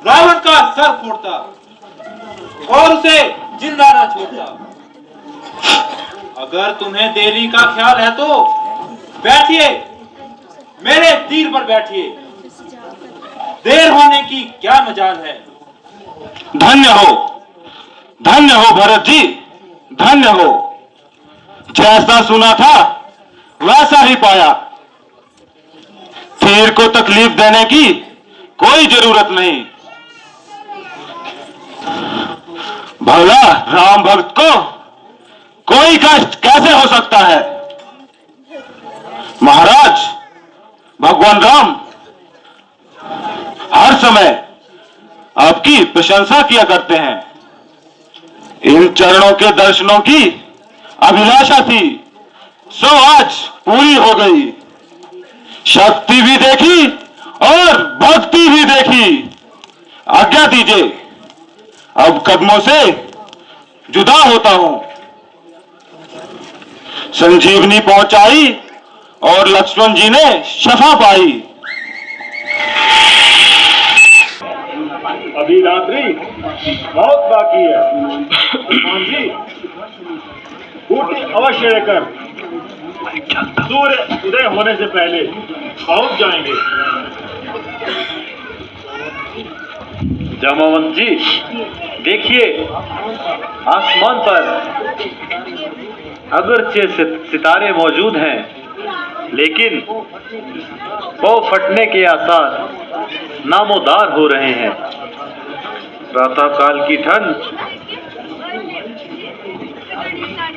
रावण का सर फोड़ता और उसे जिंदा ना छोड़ता। अगर तुम्हें देरी का ख्याल है तो बैठिए, मेरे तीर पर बैठिए। देर होने की क्या मजाल है। धन्य हो भरत जी, धन्य हो। जैसा सुना था वैसा ही पाया। तीर को तकलीफ देने की कोई जरूरत नहीं। भला राम भक्त को कोई कष्ट कैसे हो सकता है? महाराज, भगवान राम हर समय आपकी प्रशंसा किया करते हैं। इन चरणों के दर्शनों की अभिलाषा थी, सो आज पूरी हो गई। शक्ति भी देखी और भक्ति भी देखी। आज्ञा दीजिए, अब कदमों से जुदा होता हूं। संजीवनी पहुंचाई और लक्ष्मण जी ने शफा पाई। अभी रात्रि बहुत बाकी है। हनुमान जी, बूटी अवश्य लेकर सूर्य उदय होने से पहले पहुंच जाएंगे। जामवंत जी, देखिए आसमान पर अगरचे सितारे मौजूद हैं, लेकिन पौ फटने के आसार नामोदार हो रहे हैं। प्रातःकाल की ठंड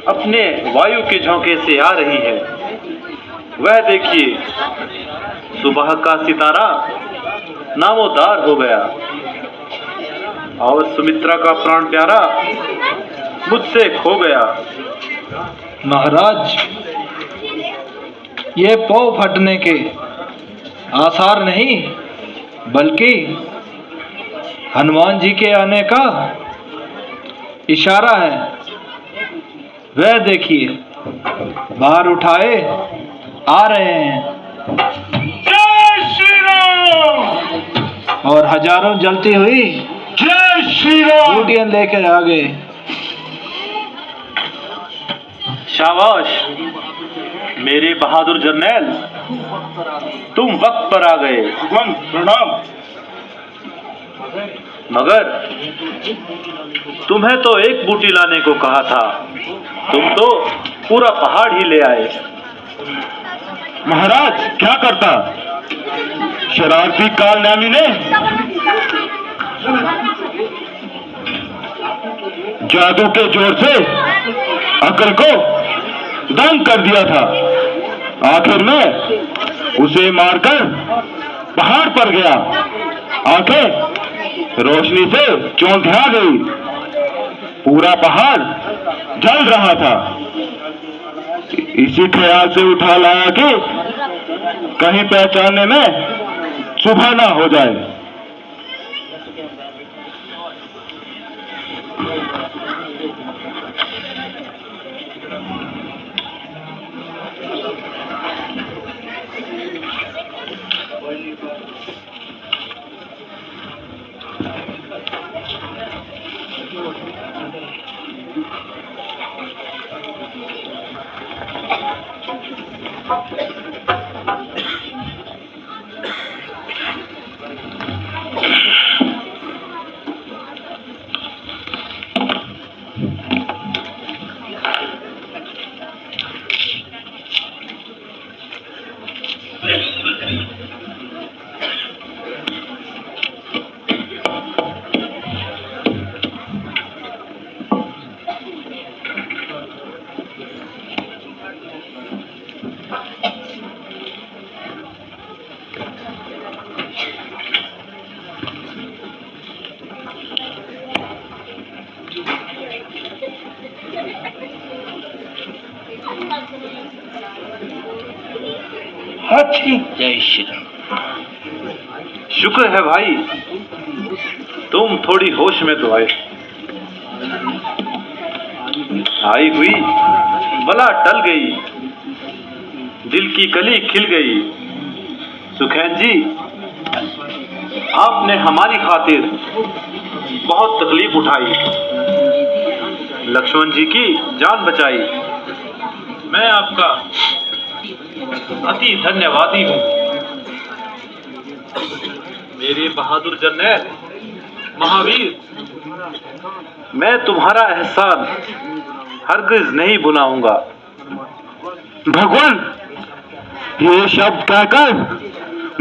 अपने वायु के झोंके से आ रही है। वह देखिए, सुबह का सितारा नामोदार हो गया और सुमित्रा का प्राण प्यारा मुझसे खो गया। महाराज, ये पौ फटने के आसार नहीं, बल्कि हनुमान जी के आने का इशारा है। वह देखिए, बाहर उठाए आ रहे हैं। जय श्री राम। और हजारों जलती हुई जय श्री राम बूटियां लेकर आ गए। शाबाश मेरे बहादुर जर्नैल, तुम वक्त पर आ गए। भगवान प्रणाम। मगर तुम्हें तो एक बूटी लाने को कहा था, तुम तो पूरा पहाड़ ही ले आए। महाराज क्या करता, शरारती कालनामी ने जादू के जोर से अकल को दंग कर दिया था। आखिर में उसे मारकर पहाड़ पर गया, आंखें रोशनी से चौंधिया गई, पूरा पहाड़ जल रहा था। इसी ख्याल से उठा लाया कि कहीं पहचानने में सुबह ना हो जाए। जय श्री राम। शुक्र है भाई, तुम थोड़ी होश में तो आए। आई हुई बला टल गई, दिल की कली खिल गई। सुखैन जी, आपने हमारी खातिर बहुत तकलीफ उठाई, लक्ष्मण जी की जान बचाई। मैं आपका अति धन्यवादी हूँ। मेरे बहादुर जरनैल महावीर, मैं तुम्हारा एहसान हरगिज नहीं भुलाऊंगा। भगवान, ये शब्द कहकर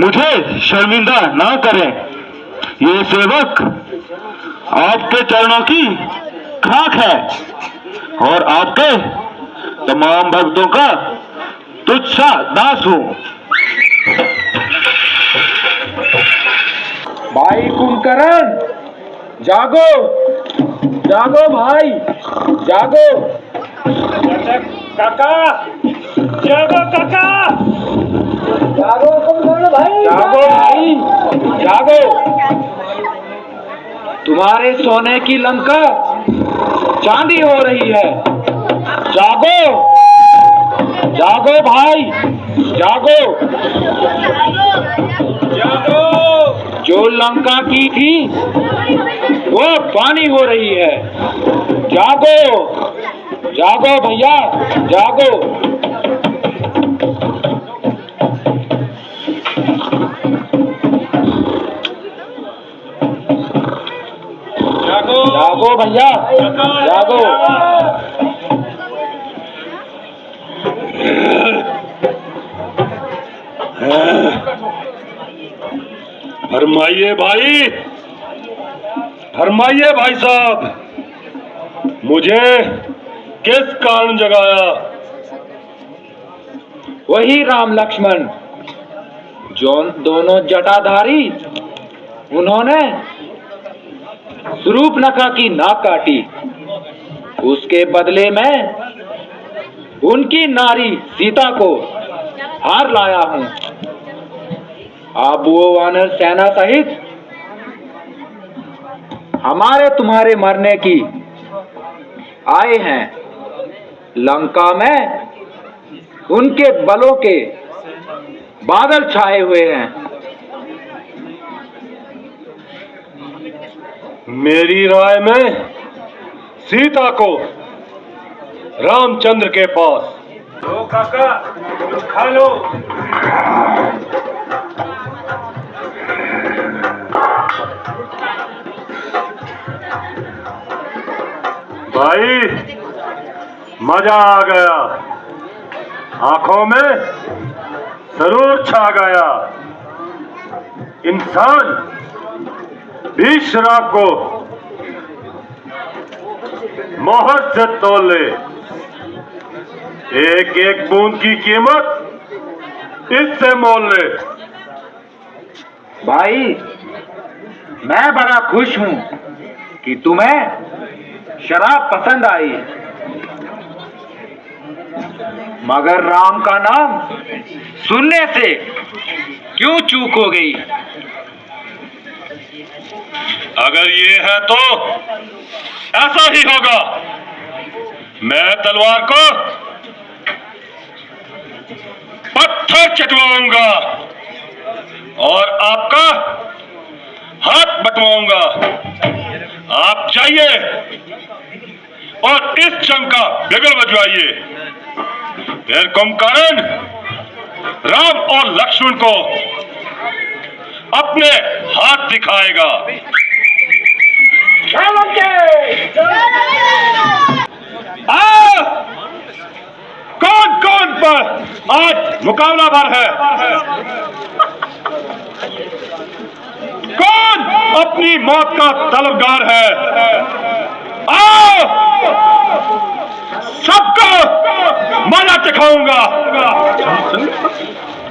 मुझे शर्मिंदा ना करें। ये सेवक आपके चरणों की खाक है और आपके तमाम भक्तों का तुच्छ दास हूँ। भाई कुंभकर्ण, जागो जागो भाई, जागो। काका, जागो काका, जागो कुंभकर्ण भाई, जागो भाई, जागो। तुम्हारे सोने की लंका चांदी हो रही है। जागो जागो भाई, जागो जागो। जो लंका की थी वो पानी हो रही है। जागो जागो भैया, जागो। जागो जागो भैया, जागो। फरमाइए भाई, फरमाइए भाई साहब, मुझे किस कारण जगाया? वही राम लक्ष्मण जो दोनों जटाधारी, उन्होंने सूर्पनखा की नाक काटी। उसके बदले में उनकी नारी सीता को हार लाया हूं। अब वो वानर सेना सहित हमारे तुम्हारे मरने की आए हैं। लंका में उनके बलों के बादल छाए हुए हैं। मेरी राय में सीता को रामचंद्र के पास। लो काका, कुछ खा लो। भाई मजा आ गया, आंखों में जरूर छा गया। इंसान भी शराब को मोहर से तोल ले, एक एक बूंद की कीमत इससे मोल ले। भाई मैं बड़ा खुश हूं कि तुम्हें शराब पसंद आई, मगर राम का नाम सुनने से क्यों चूक हो गई? अगर ये है तो ऐसा ही होगा। मैं तलवार को पत्थर चटवाऊंगा और आपका हाथ बटवाऊंगा। आप जाइए और इस जंग का बिगड़ बजवाइए। फिर कुंभकर्ण राम और लक्ष्मण को अपने हाथ दिखाएगा। कौन कौन पर आज मुकाबला भर है? कौन अपनी मौत का तलबगार है? आओ, सबको मजा चखाऊंगा,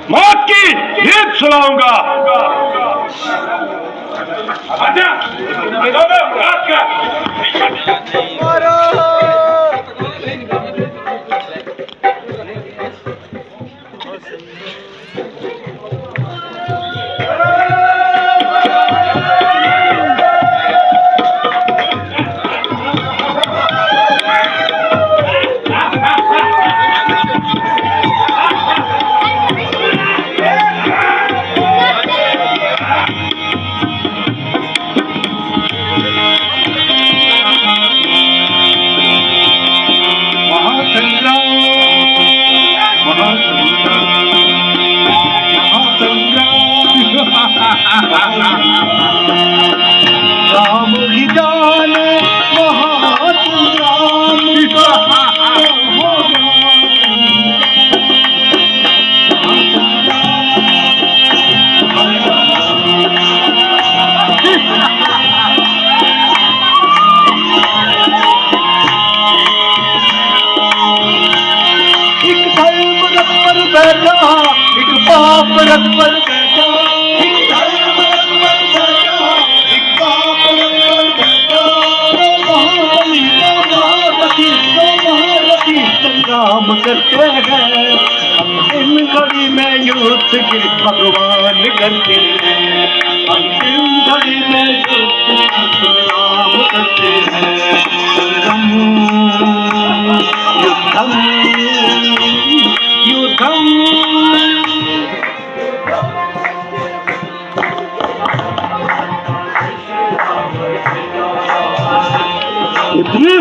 मौत की नींद सुलाऊंगा। राम ही जाने एक धर्म रथ पर बैठा, एक पाप रथ पर बैठा, एक धर्म रथ पर बैठा, एक पाप रथ पर बैठा। महारथी संग्राम करते हैं, अंतिम घड़ी में युद्ध की भगवान करते हैं, अंतिम घड़ी में युद्ध की संग्राम करते हैं। युद्धम युद्धम इतनी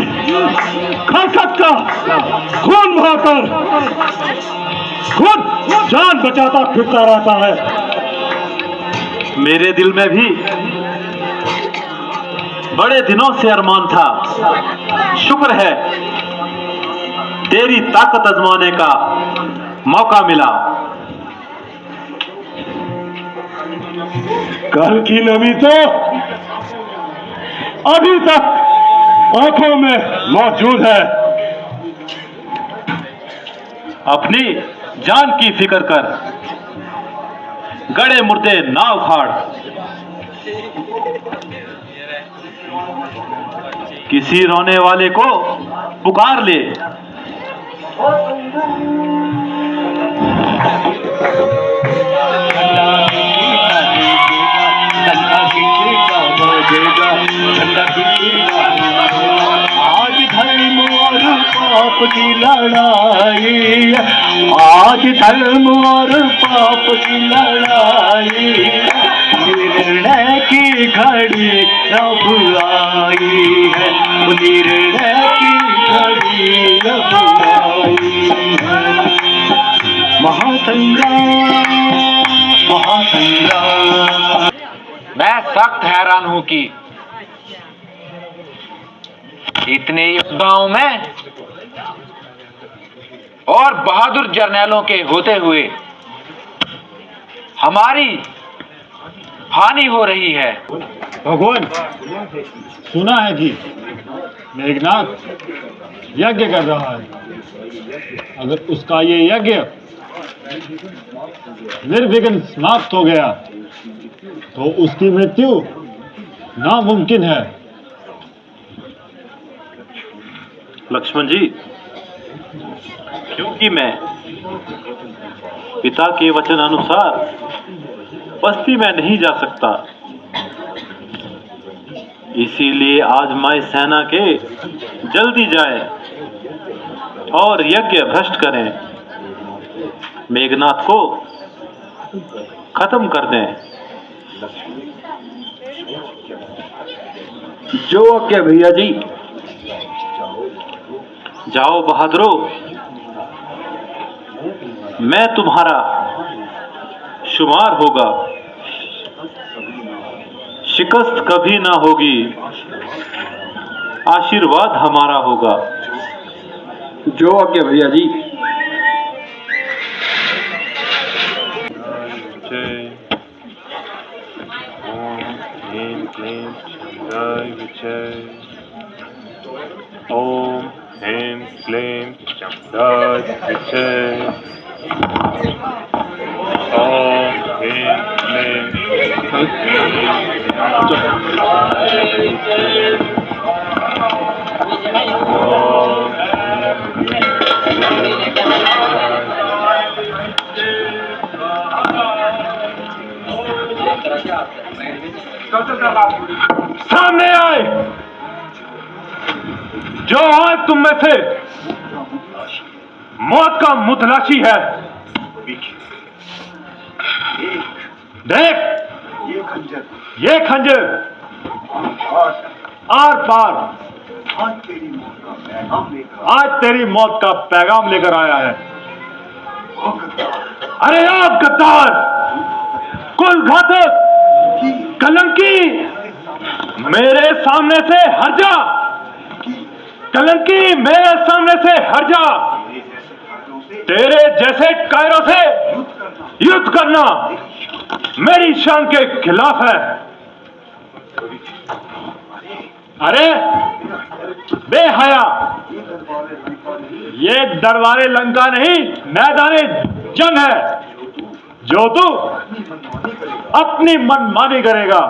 खरखत का खून बहाकर खुद जान बचाता फिरता रहता है। मेरे दिल में भी बड़े दिनों से अरमान था। शुक्र है तेरी ताकत आजमाने का मौका मिला। कल की नमी तो अभी तक आंखों में मौजूद है। अपनी जान की फिक्र कर, गड़े मुर्दे ना उखाड़। किसी रोने वाले को पुकार ले। आज धर्म और पाप की लड़ाई, आज धर्म और पाप की लड़ाई, निर्णय की घड़ी अब आई है, निर्णय की घड़ी अब आई है। महासंग्राम महासंग्राम। मैं सख्त हैरान हूं कि इतने योद्धाओं में और बहादुर जर्नैलों के होते हुए हमारी हानि हो रही है। भगवान, सुना है कि मेघनाथ यज्ञ कर रहा है। अगर उसका ये यज्ञ निर्विघ्न समाप्त हो गया तो उसकी मृत्यु नामुमकिन है। लक्ष्मण जी, क्योंकि मैं पिता के वचन अनुसार बस्ती में नहीं जा सकता, इसीलिए आज मैं सेना के जल्दी जाए और यज्ञ भ्रष्ट करें, मेघनाथ को खत्म कर दें। जो आज्ञा भैया जी। जाओ बहादुरो, मैं तुम्हारा शुमार होगा, शिकस्त कभी ना होगी, आशीर्वाद हमारा होगा। जो आज्ञा भैया जी। जय ओम ह्रीं क्लीं चंडाय विजय। ओम ह्रीं क्लीं चंडाय विजय। ओम ह्रीं क्लीं सामने आए जो आज तुम में से मौत का मुतलाशी है। देख, ये खंजर आर पार आज तेरी मौत का पैगाम लेकर आया है। अरे आप गद्दार, कुल घातक, कलंकी, मेरे सामने से हट जा। कलंकी, मेरे सामने से हट जा। तेरे जैसे कायरों से युद्ध करना मेरी शान के खिलाफ है। अरे बेहया, ये दरबारे लंका नहीं, मैदाने जंग है जो तू अपनी मनमानी करेगा।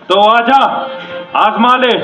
तो आजा, आजमा ले।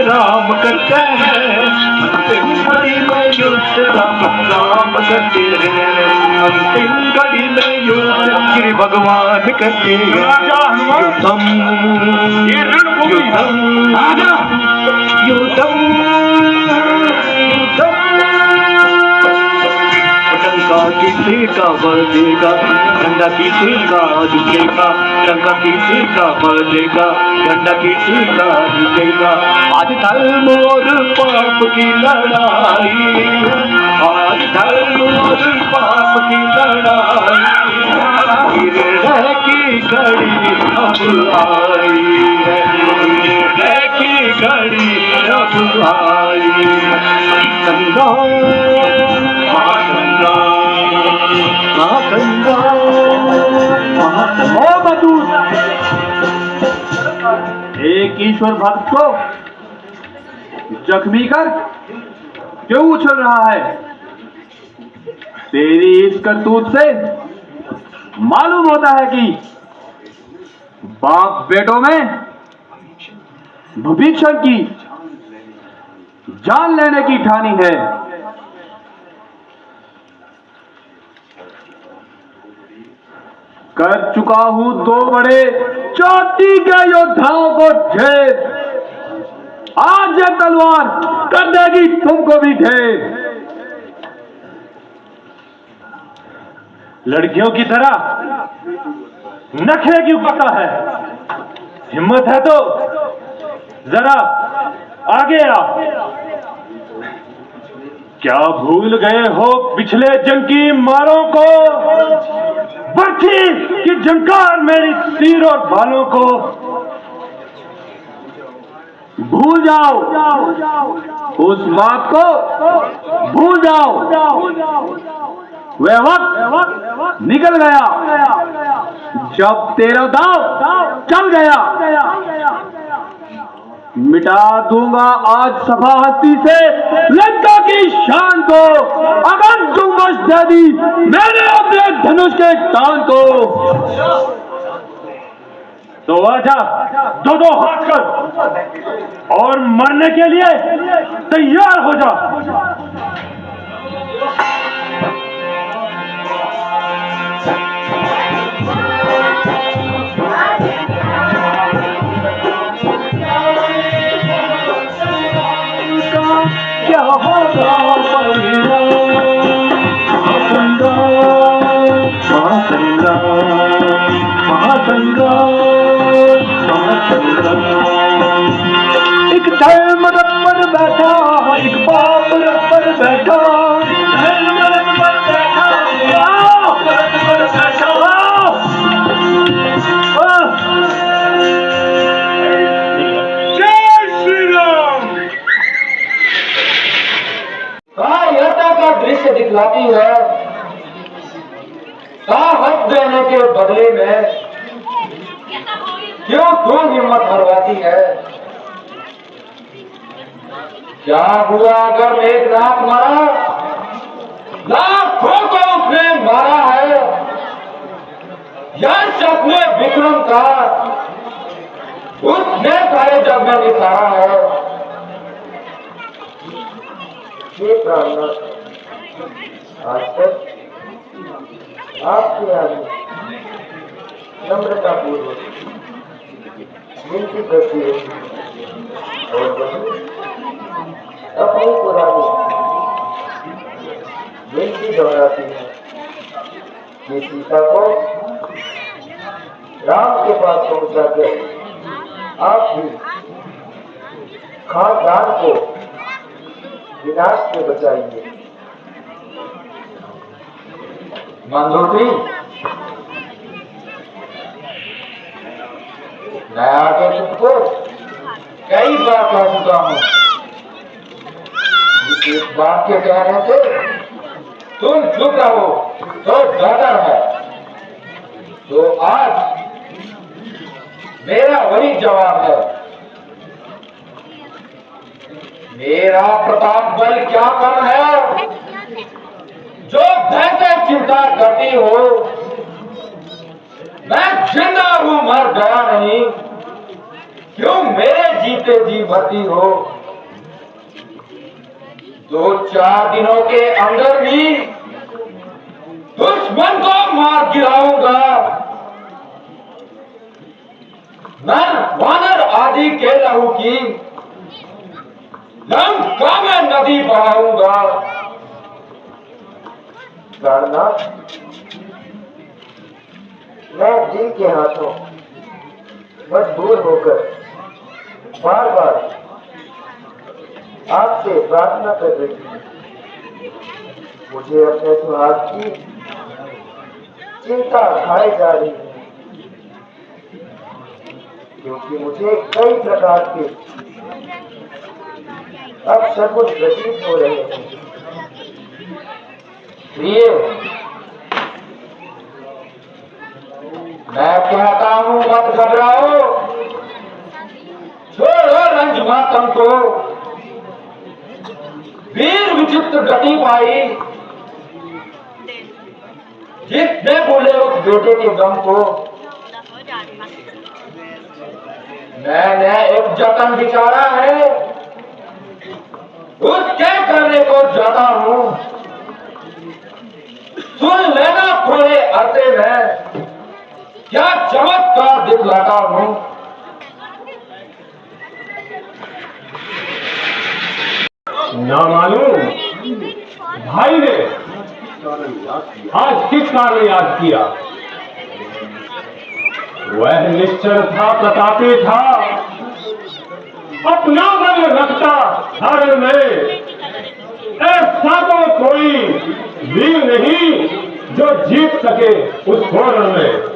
राम करते हैं अंतिम घड़ी में युद्ध, राम करते हैं अंतिम घड़ी में युद्ध, श्री भगवान करते हैं युद्धम युद्धम युद्धम युद्धम। डंका किसी का बजेगा, डंडा किसी का झुकेगा, डंका किसी का बजेगा, डंडा किसी का झुकेगा। आज धर्म और पाप की लड़ाई, आज धर्म और पाप की लड़ाई, निर्णय की घड़ी अब आई है, निर्णय की घड़ी अब आई। संग्राम एक ईश्वर भक्त को जख्मी कर क्यों उछल रहा है? तेरी इस करतूत से मालूम होता है कि बाप बेटों में भविष्य की जान लेने की ठानी है। कर चुका हूं 2 बड़े चोटी के योद्धाओं को ढेर। आज ये तलवार कर देगी तुमको भी ढेर। लड़कियों की तरह नखरे क्यों पका है? हिम्मत है तो जरा आगे आ। क्या भूल गए हो पिछले जंग की मारों को? बरछी की झंकार मेरी तीर और बालों को। भूल जाओ उस बात को, भूल जाओ वह वक्त निकल गया जब तेरा दाव चल गया। मिटा दूंगा आज सभा हस्ती से लंका की शान को, अगर जुम्मश दे दी मैंने अपने धनुष के तान को। तो आजा 2-2 हाथ कर और मरने के लिए तैयार हो जा। क्या होगा एक धर्म रथ पर बैठा, एक पाप रथ पर बैठा, धर्म रथ पर बैठा, रथ पर बैठा। जय श्री राम। सहायता का दृश्य दिखलाती है, साहस देने के बदले में क्यों तू हिम्मत हरवाती है? क्या हुआ अगर मेघनाथ मरा? लाखों को उसने मारा है। यश अपने विक्रम का उसने सारे जग में निखारा है। ये प्राणनाथ आज तक आपके आगे नम्रता पूर्वक विनती करती है और अपनी पुरानी विनती दोहराती है कि सीता को राम के पास पहुंचाकर आप भी खानदान को विनाश से बचाइए। मंदोत्री, मैं आगे तुमको कई बार कह चुका हूं, इस बात के कहने से तुम चुप रहो तो ज्यादा है। तो आज मेरा वही जवाब है। मेरा प्रताप बल क्या कम है जो भय से चिंता करती हो? मैं जिंदा हूं, मर गया नहीं, क्यों मेरे जीते जी भरती हो? 2-4 दिनों के अंदर भी दुश्मन को मार गिराऊंगा। मैं वानर आदि के लहू की लंका में नदी बहाऊंगा। प्राणनाथ, मैं दिल के हाथों मजबूर होकर बार बार आपसे प्रार्थना कर रही हूँ। मुझे अपने सुहाग की चिंता खाई जा रही है, क्योंकि मुझे कई प्रकार के अपशकुन प्रतीत हो रहे हैं। प्रिय, मैं कहता हूं मत घबराओ, छोड़ो रंज मातम को। वीर विचित्र गति पाई जिसने बोले उस बेटे के गम को। मैंने एक जतन विचारा है, उसके करने को जाता हूं। सुन लेना थोड़े अरसे में क्या चमत्कार दिखलाता हूं। ना मालूम भाई ने आज किस कारण याद किया। वह निश्चल था, प्रतापी था, अपना बल रखता हर में। ऐसा तो कोई वीर नहीं जो जीत सके उस घोर में।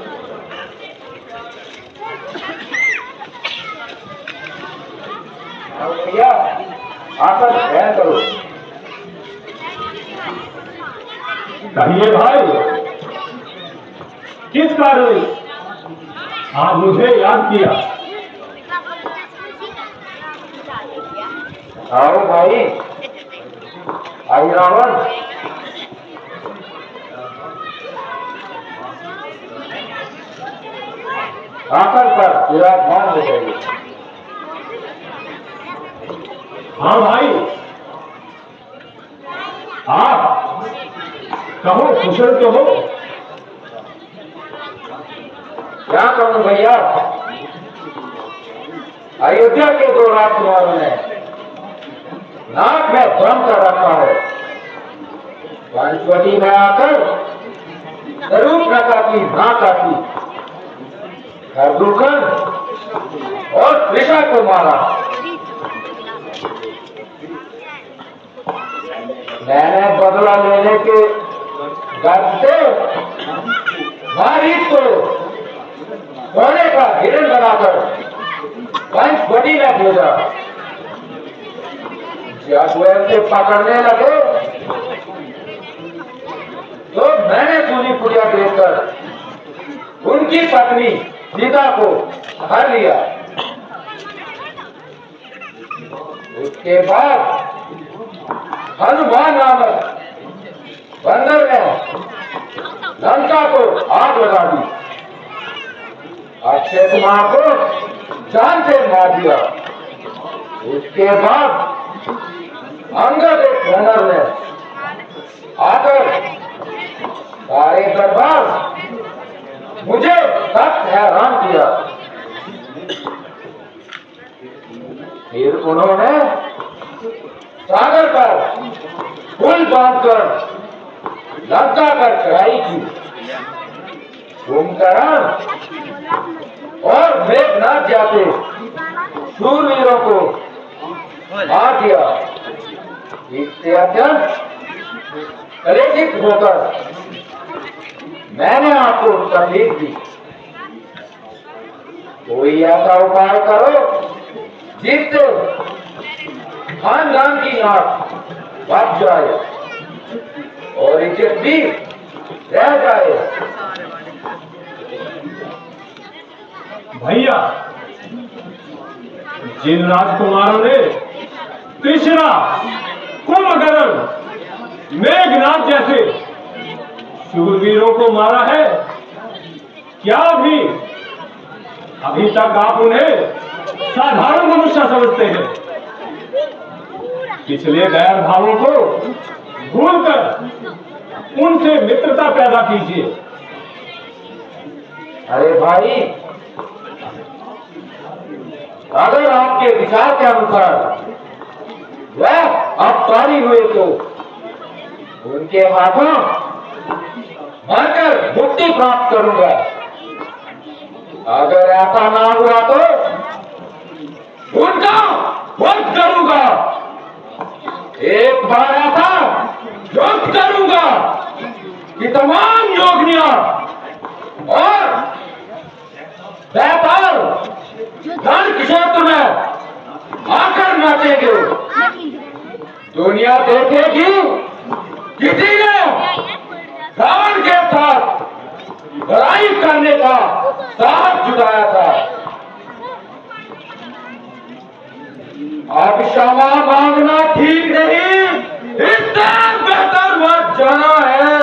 भैया आकर ध्यान करो। कहिए भाई, किस कारण आप मुझे याद किया। आओ भाई, आई रावण। आकर पर विराजमान हो जाइए। हाँ भाई, आप कहो, कुशल तो हो। क्या कहूं भैया, अयोध्या के दो राजकुमारों ने नाक में भ्रम कर रखा है। पंचवटी में आकर जरूर प्रकार की ना काटी, खरदूषण और त्रिषा को मारा। मैंने बदला लेने के डर से मारीच को सोने का हिरण बनाकर पंचवटी में भेजा। जब वे उसे पकड़ने लगे तो मैंने सूली पुड़िया देखकर उनकी पत्नी सीता को हर लिया। उसके बाद हनुमान नामक बंदर ने लंका को आग लगा दी। अक्षय कुमार को जान से मार दिया। उसके बाद अंगद एक वानर ने आकर सारे दरबार मुझे सख्त हैरान किया। फिर उन्होंने सागर पर पुल बांधकर लंका पर चढ़ाई की। कुंभकर्ण और मेघनाथ जाते शूरवीरों को मार दिया। इससे अत्यंत कलेशित होकर मैंने आपको तकलीफ दी। कोई ऐसा उपाय करो जिससे खानदान की नाक बच जाए और इज्जत भी रह जाए। भैया, जिन राजकुमारों ने त्रिशरा, कुंभकर्ण, मेघनाथ जैसे शूरवीरों को मारा है, क्या अभी तक आप उन्हें साधारण मनुष्य समझते हैं। पिछले गैर भावों को भूलकर उनसे मित्रता पैदा कीजिए। अरे भाई, अगर आपके विचार के अनुसार वह अपराधी हुए तो उनके हाथों मरकर मुक्ति प्राप्त करूंगा। अगर ऐसा ना हुआ तो उनका वध करूंगा। एक बार ऐसा युद्ध करूंगा कि तमाम योगिनियां और व्यापार रण क्षेत्र में आकर नाचेंगे। दुनिया देखेगी किसी ने रावण के साथ लड़ाई करने का साथ जुटाया था। अब क्षमा मांगना ठीक नहीं, इससे बेहतर मत जाना है।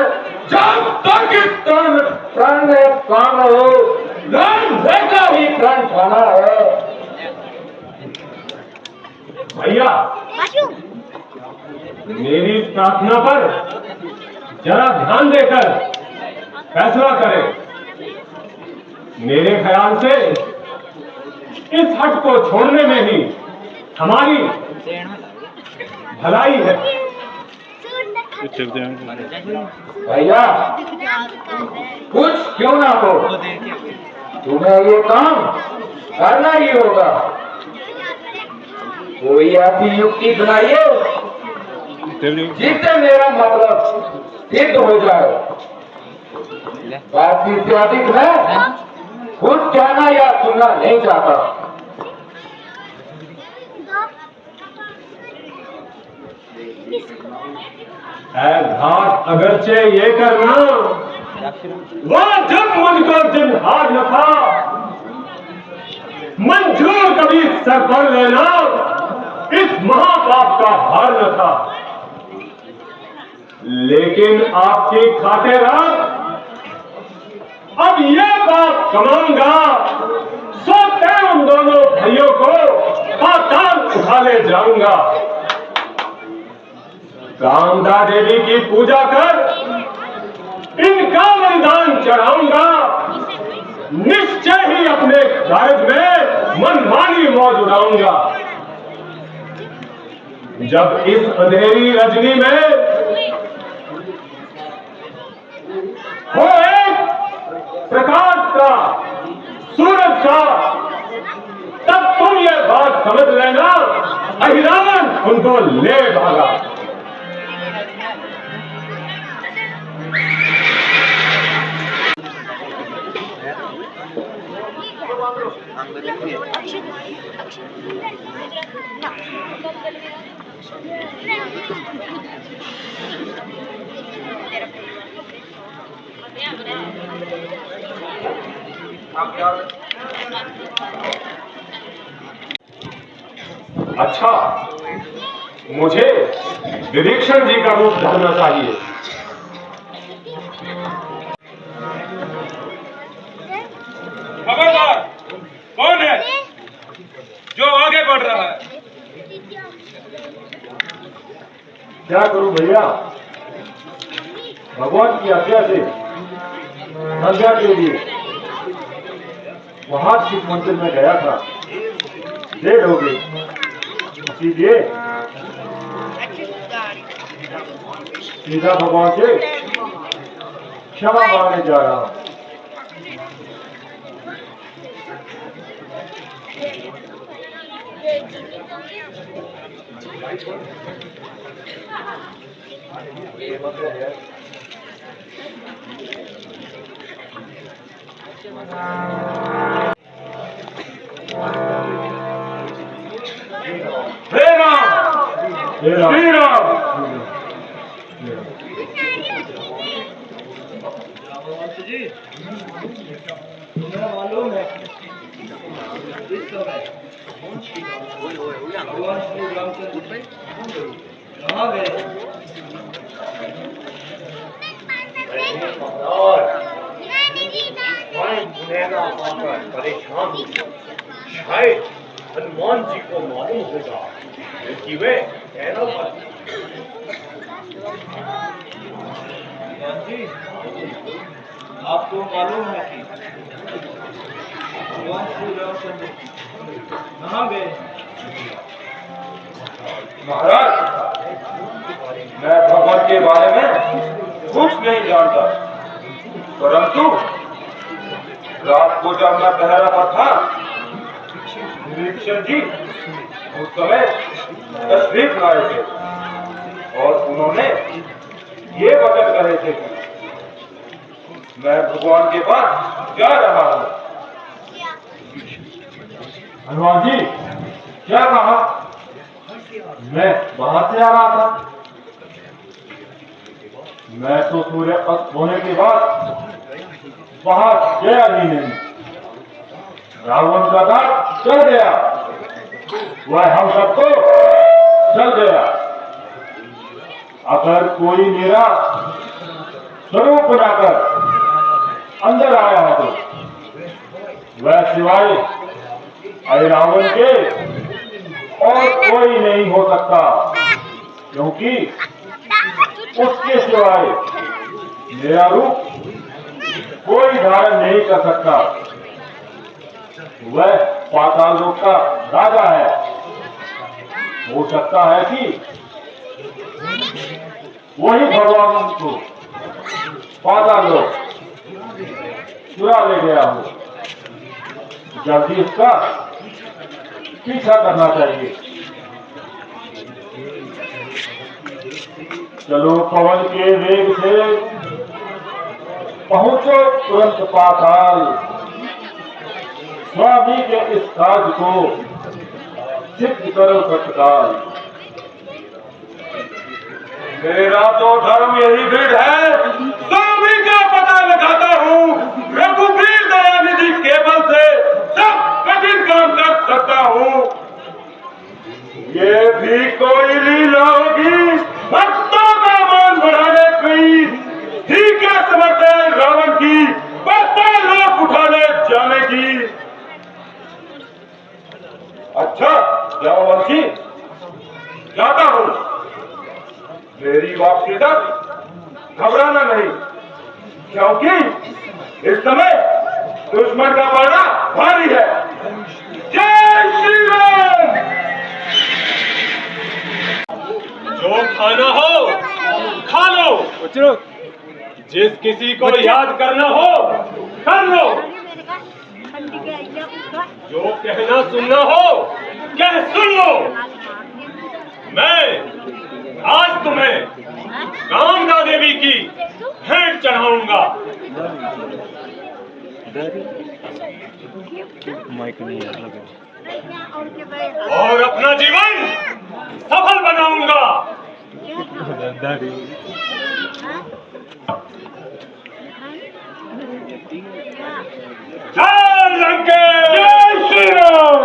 जब तक प्राण में प्राण हो, का ही प्राण खाना है। भैया, मेरी प्रार्थना पर जरा ध्यान देकर फैसला करें। मेरे ख्याल से इस हट को छोड़ने में ही हमारी भलाई है। भैया कुछ क्यों ना हो, तुम्हें ये काम करना ही होगा। कोई ऐसी युक्ति बनाइए जिससे मेरा मतलब सिद्ध हो जाए। बाकी से अधिक मैं कुछ कहना या सुनना नहीं चाहता। घाट अगरचे ये करना वह जब मुझको दिन हार न था, मंजूर कभी सर पर लेना इस महापाप का भार न था। लेकिन आपकी खातिर अब ये बात कमाऊंगा, सोते उन दोनों भाइयों को पाताल उठा ले जाऊंगा। कामदा देवी की पूजा कर इनका बलिदान चढ़ाऊंगा। निश्चय ही अपने कार्य में मनमानी मौज उड़ाऊंगा। जब इस अंधेरी रजनी में हो एक प्रकाश का सूरज का, तब तुम ये बात समझ लेना अहिरावण उनको ले भागा। अच्छा, मुझे विभीषण जी का रूप धरना चाहिए। खबरदार, कौन है जो आगे बढ़ रहा है? क्या करूं भैया, भगवान की आज्ञा से संध्या के लिए वहां शिव मंदिर में गया था, देर हो गई, इसीलिए सीधा भगवान से क्षमा मांगने जा रहा हूं। श्री राम। तुम्हें मालूम है इस समय भगवान श्री रामचंद्र कहाँ गए? परेशान शायद हनुमान जी को मालूम होगा कि वे आपको मालूम है कि भगवान श्री रामचंद्र कहाँ गए? महाराज, मैं भगवान के बारे में कुछ नहीं जानता, परंतु रात को जब मैं पहरा पर था, विभीषण जी उस समय तशरीफ लाए थे और उन्होंने ये वचन कहे थे कि मैं भगवान के पास जा रहा हूं। हनुमान जी क्या कहा? मैं बाहर से आ रहा था। मैं तो सूर्य अस्त होने के बाद बाहर गया ही नहीं। रावण का दांत चल गया, वह हम सबको चल गया। अगर कोई मेरा स्वरूप बनाकर अंदर आया है तो वह सिवाय रावण के और कोई नहीं हो सकता, क्योंकि उसके सिवाय मेरा रूप कोई धारण नहीं कर सकता। वह पाताल लोक का राजा है। हो सकता है कि वही भगवान उनको पाताल लोक चुरा ले गया हो। जल्दी उसका पीछा करना चाहिए। चलो पवन के वेग से पहुंचो तुरंत पाताल। स्वामी के इस काज को सिद्ध करो तत्काल। मेरा तो धर्म यही भीड़ है, स्वामी का पता लगाता हूँ। रघुवीर दयानिधि के बल से सब कठिन काम कर सकता हूँ। ये भी कोई लीला होगी भक्तों का मान बढ़ाने की। ही क्या समर्थ है रावण की पाताल लोक उठाने जाने की। अच्छा जाओ वंशी, जाता हूँ। मेरी वापसी तक घबराना नहीं, क्योंकि इस समय दुश्मन का पलड़ा भारी है। जय श्री राम। जो खाना हो खा लो, जिस किसी को याद करना हो कर लो, जो कहना सुनना हो कह सुन लो। मैं आज तुम्हें कामदा देवी की भेंट चढ़ाऊंगा। और अपना जीवन सफल बनाऊंगा। जय लंकेश, जय श्री राम।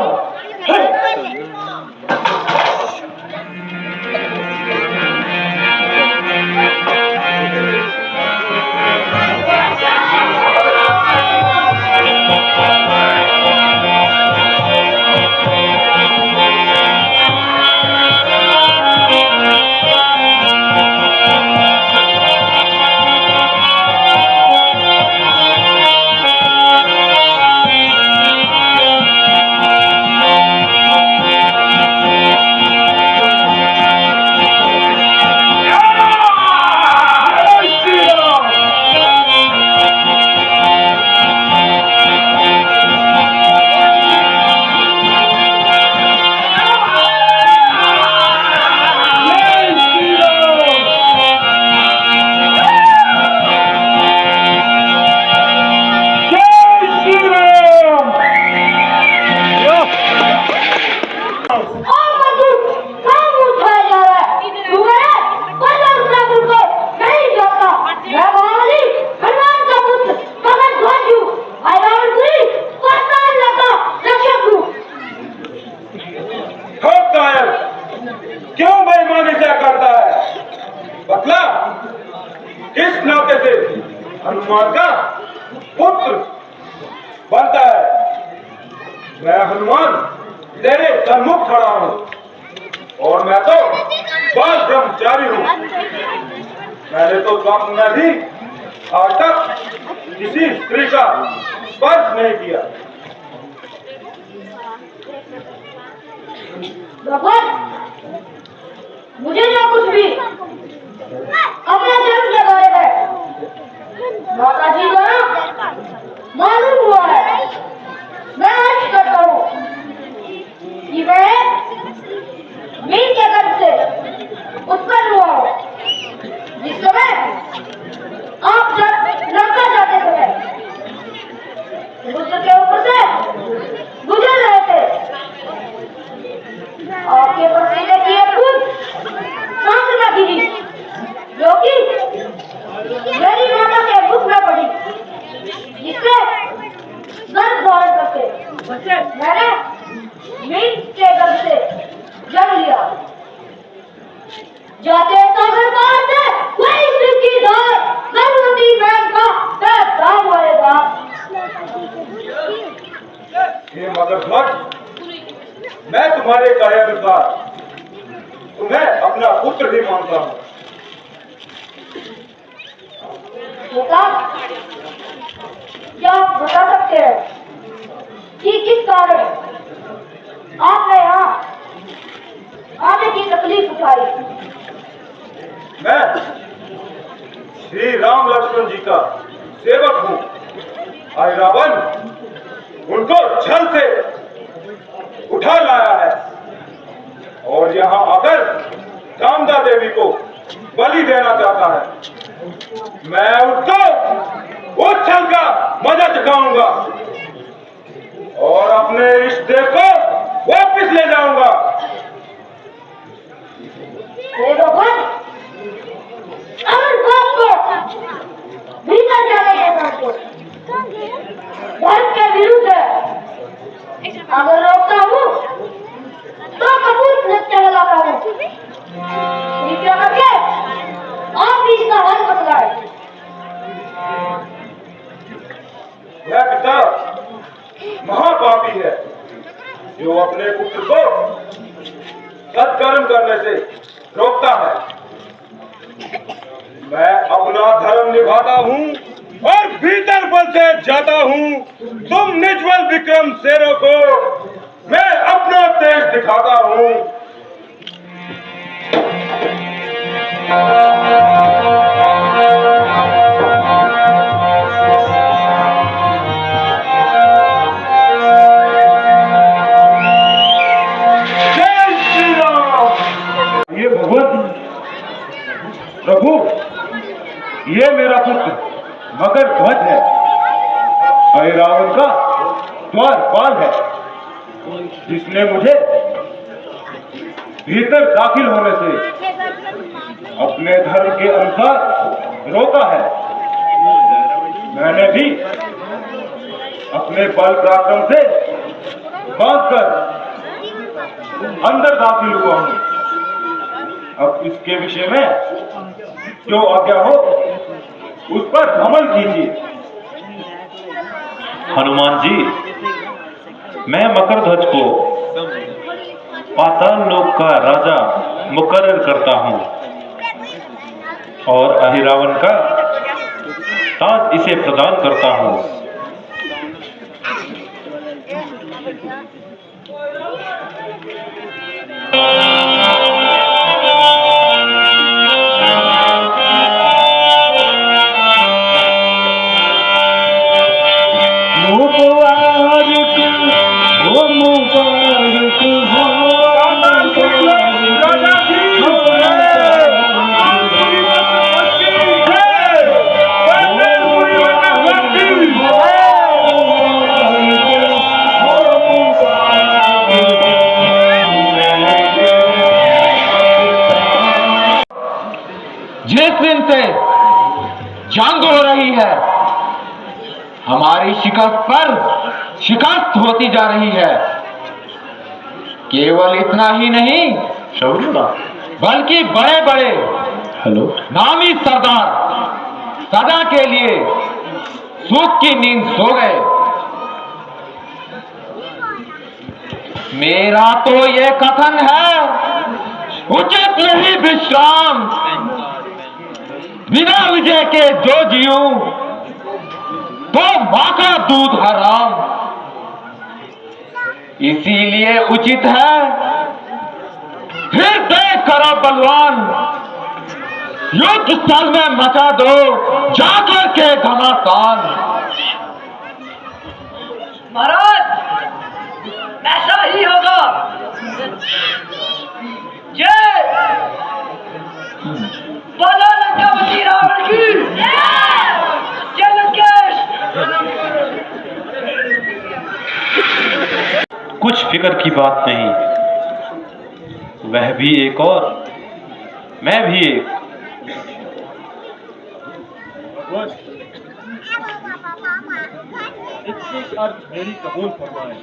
हनुमान का पुत्र बनता है। मैं हनुमान तेरे सन्मुख खड़ा हूँ और मैं तो बाल ब्रह्मचारी हूँ। मैंने तो स्वप्न में भी आज तक किसी स्त्री का स्पर्श नहीं किया। भगवान, मुझे जो कुछ भी अपने जन्म के बारे में माता जी द्वारा मालूम हुआ है, मैं अर्ज करता हूँ कि मैं मीन के गर्भ से उत्पन्न हुआ हूँ। जिस समय आप जब लंका जाते थे, समुद्र के ऊपर से गुजर रहे थे, आपके पसीने की एक बूंद सांस में गिरी, जो कि मेरी माता के मुख में पड़ी, जिससे गर्भ धारण करके मैंने मीन के गर्भ से जन्म लिया। जाते सागर पार से वही सिर की धार गर्भवती बहन का पैदाम होएगा। हे मगरध्वज, मैं तुम्हारे कहे अनुसार तुम्हें अपना पुत्र भी मानता हूँ। बेटा, क्या आप बता सकते हैं कि किस कारण आपने यहाँ आने की तकलीफ उठाई। मैं श्री राम लक्ष्मण जी का सेवक हूँ। भाई रावण उनको छल से उठा लाया है और यहाँ आकर कामदा देवी को बलि देना चाहता है। मैं उसको उस छल का मजा चुकाऊंगा और अपने रिश्ते को वापस ले जाऊंगा। अमर बाप को भीतर जाने देता हूँ। धर्म के विरुद्ध है। अगर रोकता हूँ तो कपूर से चलाता हूँ। कृपया करके आप भी इसका हल बतलाएं। यह पिता महापापी है जो अपने पुत्र को सत्कर्म करने से रोकता है। मैं अपना धर्म निभाता हूँ और भीतर बल से जाता हूँ। तुम निज्वल विक्रम शेरों को मैं अपना तेज दिखाता हूँ। जय श्री राम। ये भगवत प्रभु, ये मेरा पुत्र मगर ध्वज है। भाई रावण का द्वारपाल है जिसने मुझे भीतर दाखिल होने से अपने धर्म के अनुसार रोका है। मैंने भी अपने बल पराक्रम से बांधकर अंदर दाखिल हुआ हूं। अब इसके विषय में जो आज्ञा हो उस पर अमल कीजिए। हनुमान जी, मैं मकरध्वज को पाताल लोक का राजा मुकर्रर करता हूँ और अहिरावण का ताज इसे प्रदान करता हूँ। जिस दिन से जंग हो रही है हमारी शिकस्त पर शिकस्त होती जा रही है। केवल इतना ही नहीं बल्कि बड़े बड़े नामी सरदार सदा के लिए सुख की नींद सो गए। मेरा तो ये कथन है, उचित नहीं विश्राम, बिना विजय के जो जीऊं तो मां का दूध हराम। इसीलिए उचित है हृदय करो बलवान, युद्ध स्थल में मचा दो जाकर के घमासान। महाराज ऐसा ही होगा। जय बोलो लंकापति रावण की जय। लंकेश कुछ फिक्र की बात नहीं, वह भी एक और मैं भी एक। इतनी अर्थ मेरी कबूल फरमाए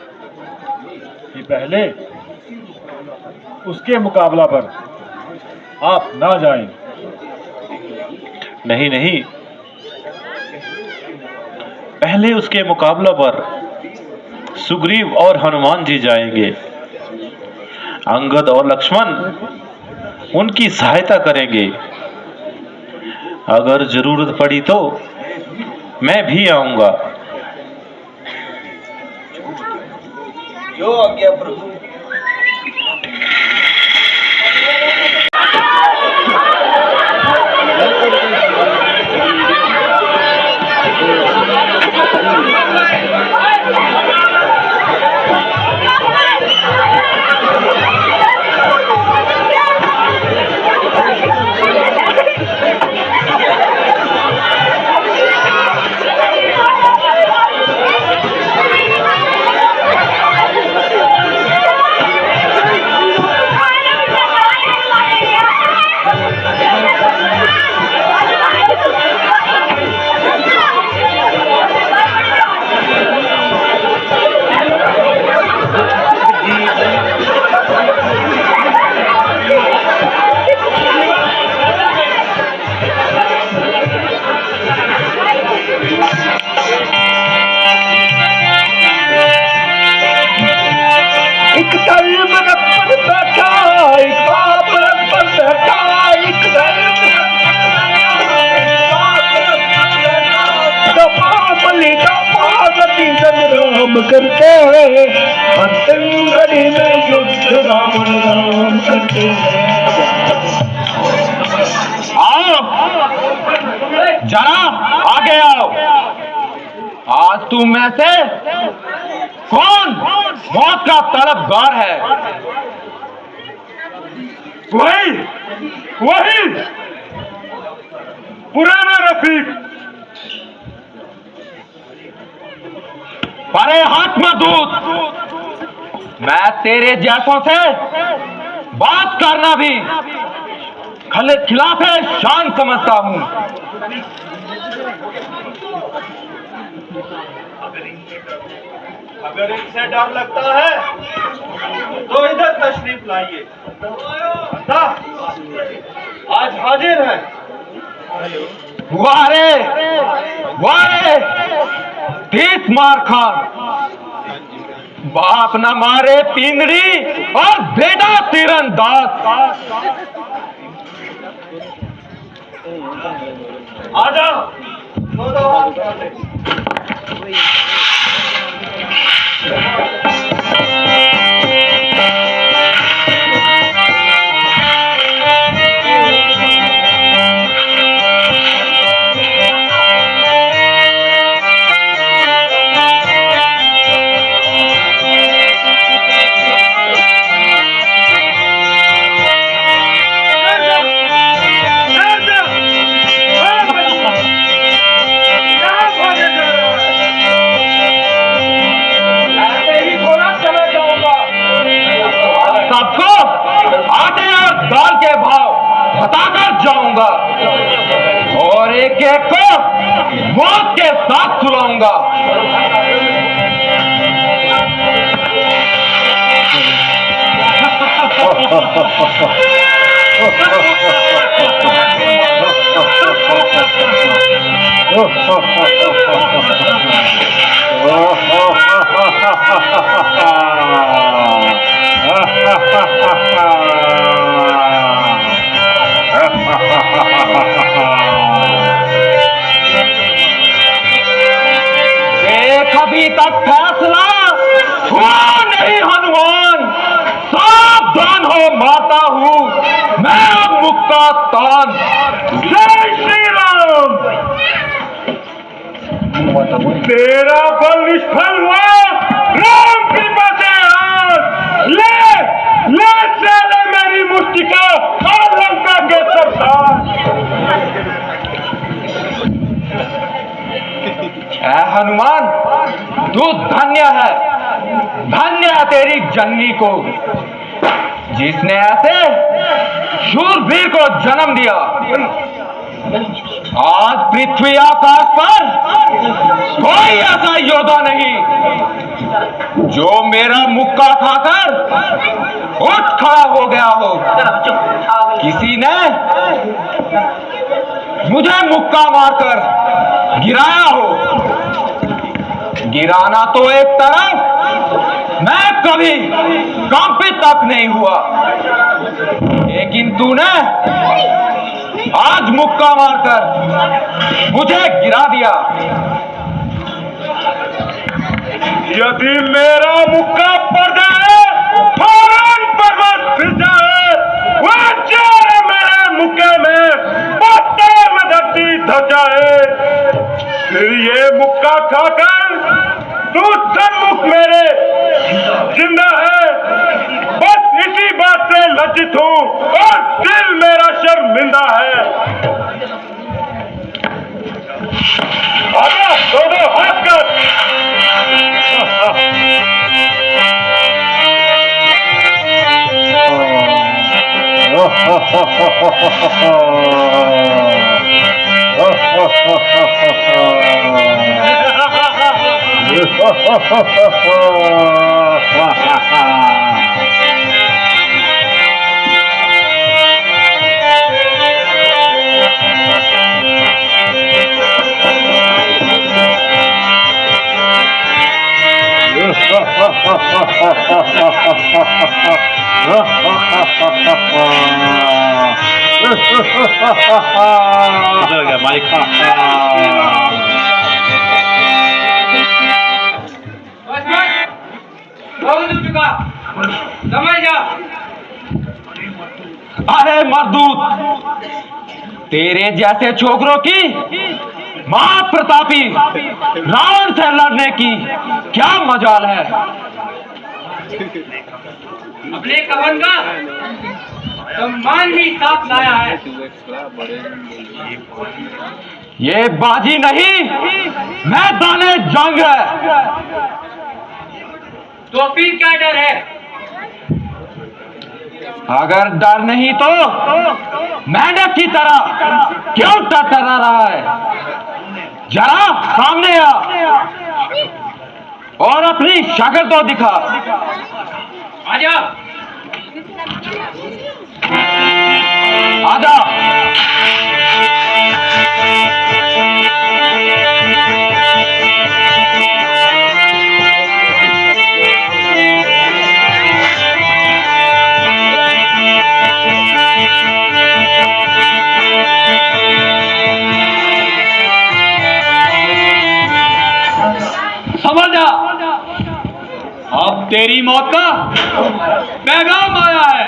कि पहले उसके मुकाबला पर आप ना जाएं। नहीं नहीं, पहले उसके मुकाबला पर सुग्रीव और हनुमान जी जाएंगे। अंगद और लक्ष्मण उनकी सहायता करेंगे। अगर जरूरत पड़ी तो मैं भी आऊंगा। जो आज्ञा प्रभु। करते अंतिम घड़ी में युद्ध राम राम करते आओ जरा आगे आओ। आज तुम में से कौन मौत का तलबगार है? वही वही पुराना रफीक। अरे हाथ में दूध। मैं तेरे जैसों से बात करना भी खिलाफ शान समझता हूं। अगर इनसे डर लगता है तो इधर तशरीफ लाइए। आज हाजिर है। वारे वारे 30 मार खान, बाप न मारे पिंगड़ी और बेटा तीरंदाज। आजा दो हाथ कर ले। सबको आटे और दाल के भाव बताकर जाऊंगा और एक एक को मौत के साथ सुलाऊंगा। देख अभी तक फैसला हुआ नहीं हनुमान। सावधान हो माता हूँ मैं अब मुक्का तान। जय श्री राम। तेरा बल निष्फल हुआ। राम कृपा से आज ले चले मेरी मुष्टिका और लंका के सरदार। हनुमान तू धन्य है तेरी जननी को जिसने ऐसे शूरवीर को जन्म दिया। आज पृथ्वी आकाश पर कोई ऐसा योद्धा नहीं जो मेरा मुक्का खाकर उठ खड़ा हो गया हो। किसी ने मुझे मुक्का मारकर गिराया हो। गिराना तो एक तरफ, मैं कभी कंपित तक नहीं हुआ, लेकिन तूने आज मुक्का मारकर मुझे गिरा दिया। यदि मेरा मुक्का पड़ जाए, फौरन पर्वत फिर जाए, वह चारे मेरे मुक्के में पत्ते में धरती धस जाए, फिर ये मुक्का खाकर तू सन्मुख मेरे जिंदा है। बस इसी बात से लज्जित हूँ और दिल मेरा शर्मिंदा है। आजा दोनों हाथ कर। अरे मर्दूत, तेरे जैसे छोकरों की मां प्रतापी रावण से लड़ने की क्या मजाल है। अपने कवन का सम्मान ही साथ लाया है। ये बाजी नहीं, मैदाने जंग है। तो फिर क्या डर है? अगर डर नहीं तो मेंढक की तरह क्यों टटरा रहा है? जरा सामने आ और अपनी शक्ल तो दिखा। आजा। आजा। समझ जा, अब तेरी मौत का पैगाम आया है।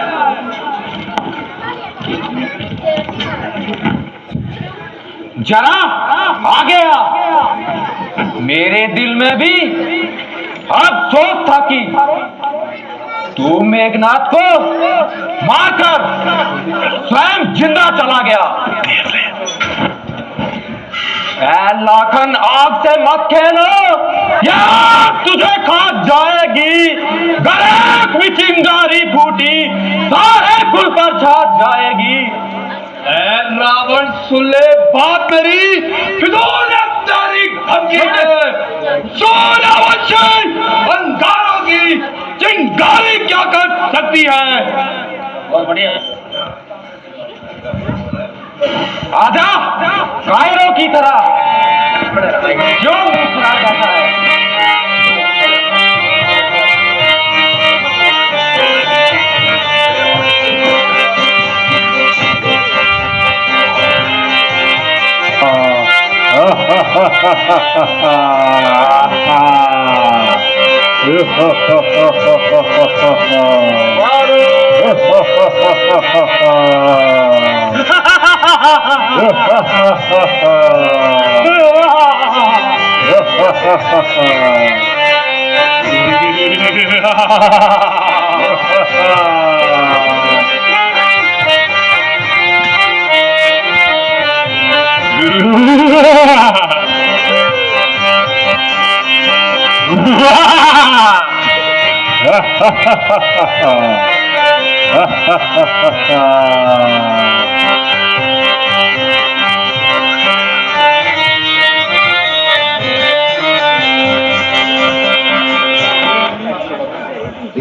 जरा आगे आ। मेरे दिल में भी अब सोच था कि तू मेघनाथ को मारकर स्वयं जिंदा चला गया। लाखन आग से मत खेलो, या तुझे खा जाएगी। गलेक में चिंगारी फूटी, सारे कुल पर छा जाएगी। रावण सुन ले बात मेरी, धमकी है। अंगारों की चिंगारी क्या कर सकती है? बहुत बढ़िया। आजा, कायरों की तरह जो मुस्कुरा जाता है।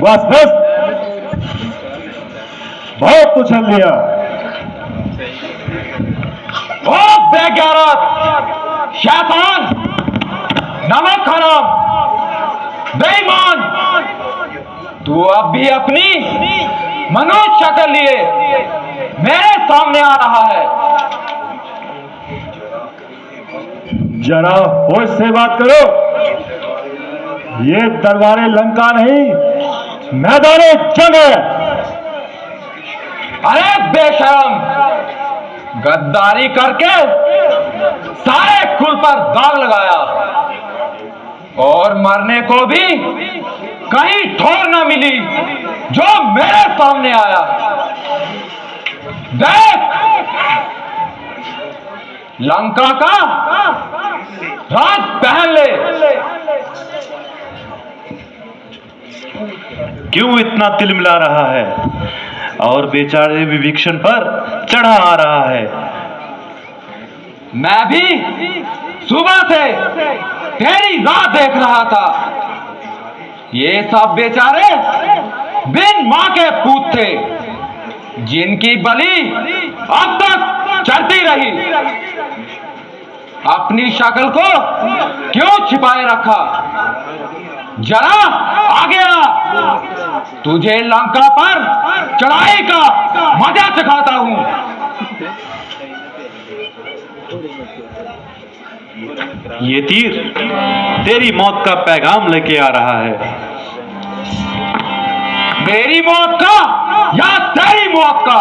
बस बस, बहुत उछल लिया। बहुत बेगैरत, शैतान, नमक हराम, बेईमान, तू अब भी अपनी मनुष्य शक्ल लिए मेरे सामने आ रहा है। जरा होश से बात करो। ये दरबारे लंका नहीं, मैदाने जंग है। अरे बेशरम, गद्दारी करके सारे कुल पर दाग लगाया और मरने को भी कहीं ठोर न मिली जो मेरे सामने आया। देख, लंका का राज पहन ले। क्यों इतना तिलमिला रहा है और बेचारे विभीषण पर चढ़ा आ रहा है? मैं भी सुबह से तेरी राह देख रहा था। ये सब बेचारे बिन मां के पूत थे, जिनकी बलि अब तक चढ़ती रही। अपनी शक्ल को क्यों छिपाए रखा? जरा आगे आ, तुझे लंका पर चढ़ाई का मजा सिखाता हूं। ये तीर तेरी मौत का पैगाम लेके आ रहा है। मेरी मौत का या तेरी मौत का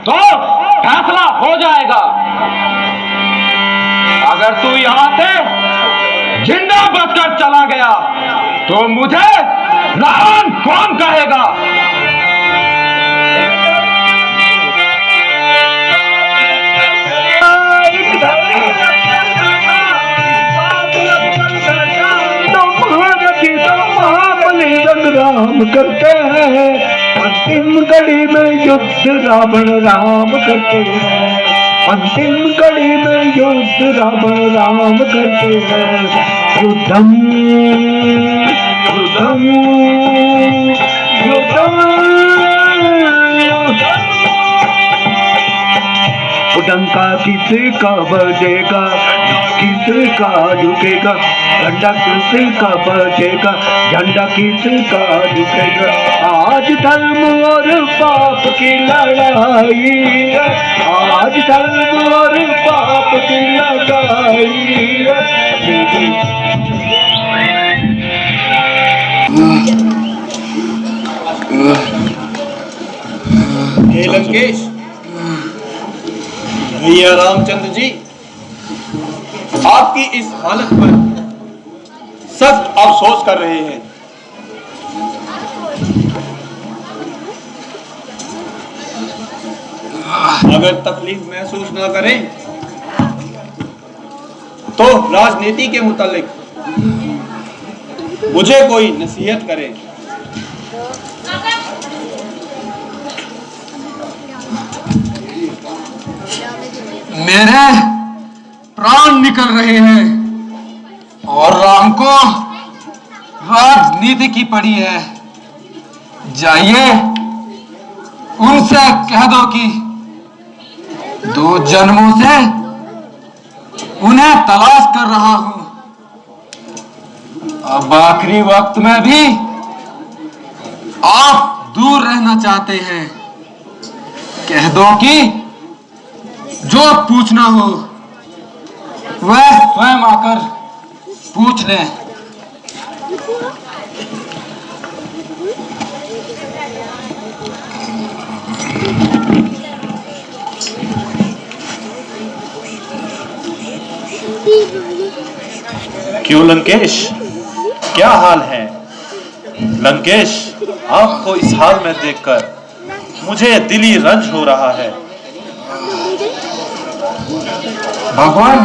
तो फैसला हो जाएगा। अगर तू यहां से जिंदा बचकर चला गया तो मुझे रावण कौन कहेगा? राम करते हैं अंतिम घड़ी में युद्ध, रावण राम करते हैं अंतिम घड़ी में युद्ध, रावण राम करते हैं। युद्धम युद्धम युद्धम, डंका किसका बजेगा, किसका झुकेगा, झंडा किसका बजेगा, झंडा किसका झुकेगा। आज धर्म और पाप की लड़ाई है, आज धर्म और पाप की लड़ाई है। हे लंकेश, भैया रामचंद्र जी आपकी इस हालत पर सख्त अफसोस कर रहे हैं। अगर तकलीफ महसूस न करें तो राजनीति के मुतालिक मुझे कोई नसीहत करे। मेरे प्राण निकल रहे हैं और राम को राजनीति की पड़ी है। जाइए उनसे कह दो कि 2 जन्मों से उन्हें तलाश कर रहा हूं। अब आखिरी वक्त में भी आप दूर रहना चाहते हैं। कह दो कि जो पूछना हो वह स्वयं आकर पूछ लें। क्यों लंकेश, क्या हाल है? लंकेश, आपको इस हाल में देखकर मुझे दिली रंज हो रहा है। भगवान,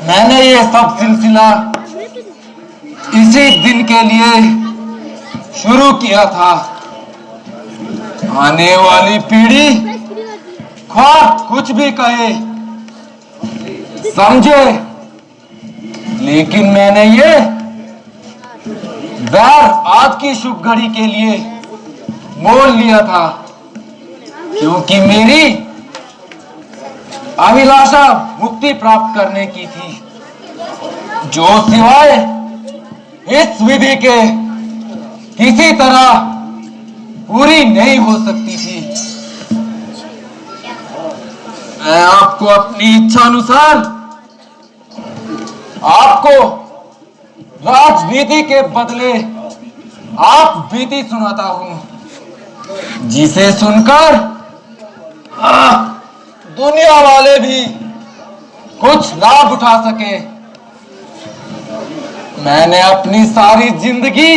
मैंने ये सब सिलसिला इसी दिन के लिए शुरू किया था। आने वाली पीढ़ी ख्वाब कुछ भी कहे समझे, लेकिन मैंने ये वैर आज की शुभ घड़ी के लिए मोल लिया था, क्योंकि मेरी अभिलाषा मुक्ति प्राप्त करने की थी, जो सिवाय इस विधि के किसी तरह पूरी नहीं हो सकती थी। मैं आपको अपनी इच्छा अनुसार आपको राजनीति के बदले आप बीती सुनाता हूं, जिसे सुनकर दुनिया वाले भी कुछ लाभ उठा सके। मैंने अपनी सारी जिंदगी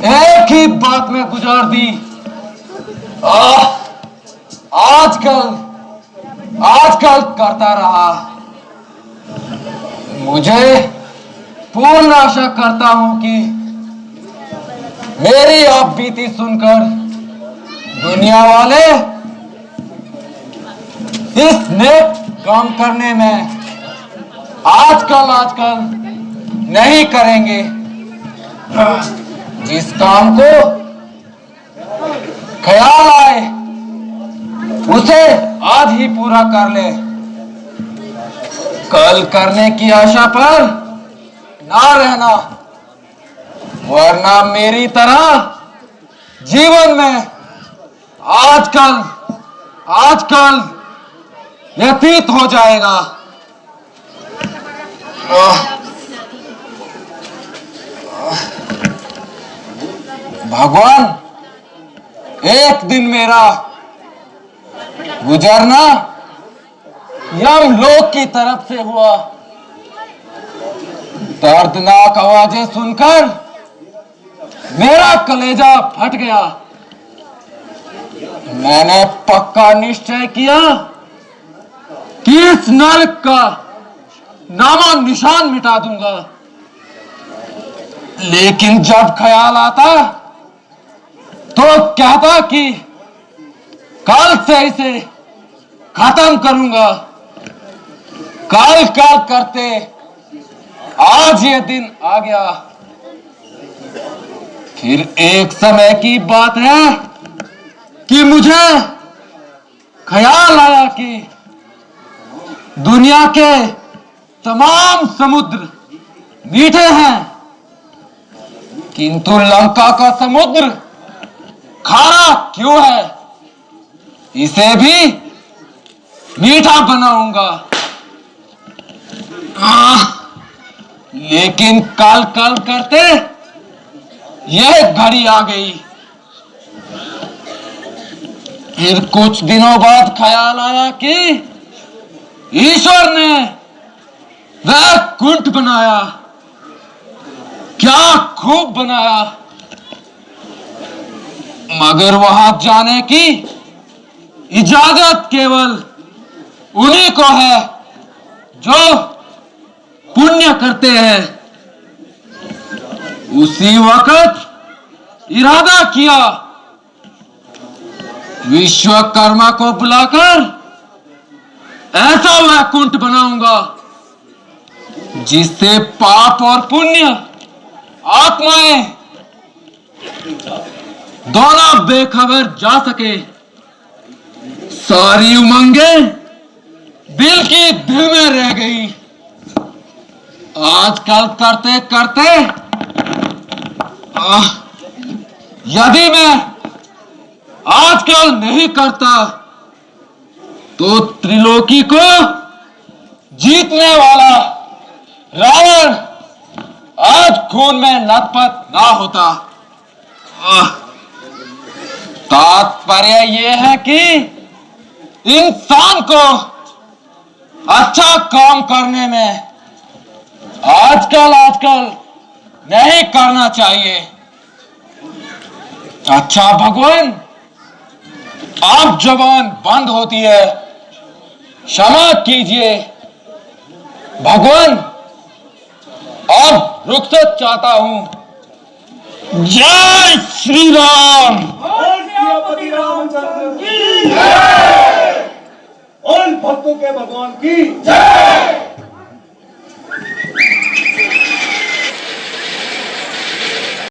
एक ही बात में गुजार दी। आजकल करता रहा। मुझे पूर्ण आशा करता हूं कि मेरी आप बीती सुनकर दुनिया वाले इस नेक काम करने में आजकल नहीं करेंगे। जिस काम को ख्याल आए उसे आज ही पूरा कर ले। कल करने की आशा पर ना रहना, वरना मेरी तरह जीवन में आजकल व्यतीत हो जाएगा। भगवान, एक दिन मेरा गुजरना यमलोक की तरफ से हुआ। दर्दनाक आवाजें सुनकर मेरा कलेजा फट गया। मैंने पक्का निश्चय किया कि इस नरक का नामो निशान मिटा दूंगा। लेकिन जब ख्याल आता तो कहता कि कल से इसे खत्म करूंगा। कल करते आज ये दिन आ गया। फिर एक समय की बात है कि मुझे ख्याल आया कि दुनिया के तमाम समुद्र मीठे हैं, किंतु लंका का समुद्र खारा क्यों है? इसे भी मीठा बनाऊंगा। लेकिन कल करते यह घड़ी आ गई। फिर कुछ दिनों बाद ख्याल आया कि ईश्वर ने वह कुंठ बनाया, क्या खूब बनाया, मगर वहां जाने की इजाजत केवल उन्हीं को है जो पुण्य करते हैं। उसी वक्त इरादा किया, विश्वकर्मा को बुलाकर ऐसा वैकुंठ बनाऊंगा जिससे पाप और पुण्य आत्माएं दोनों बेखबर जा सके। सारी उमंगें दिल की दिल में रह गई। आजकल करते यदि मैं आजकल नहीं करता तो त्रिलोकी को जीतने वाला रावण आज खून में लथपथ ना होता। तात्पर्य यह है कि इंसान को अच्छा काम करने में आजकल नहीं करना चाहिए। अच्छा भगवान, आप जबान बंद होती है, क्षमा कीजिए। भगवान, अब रुखसत चाहता हूं। जय श्री राम। और भक्तों के भगवान की जय।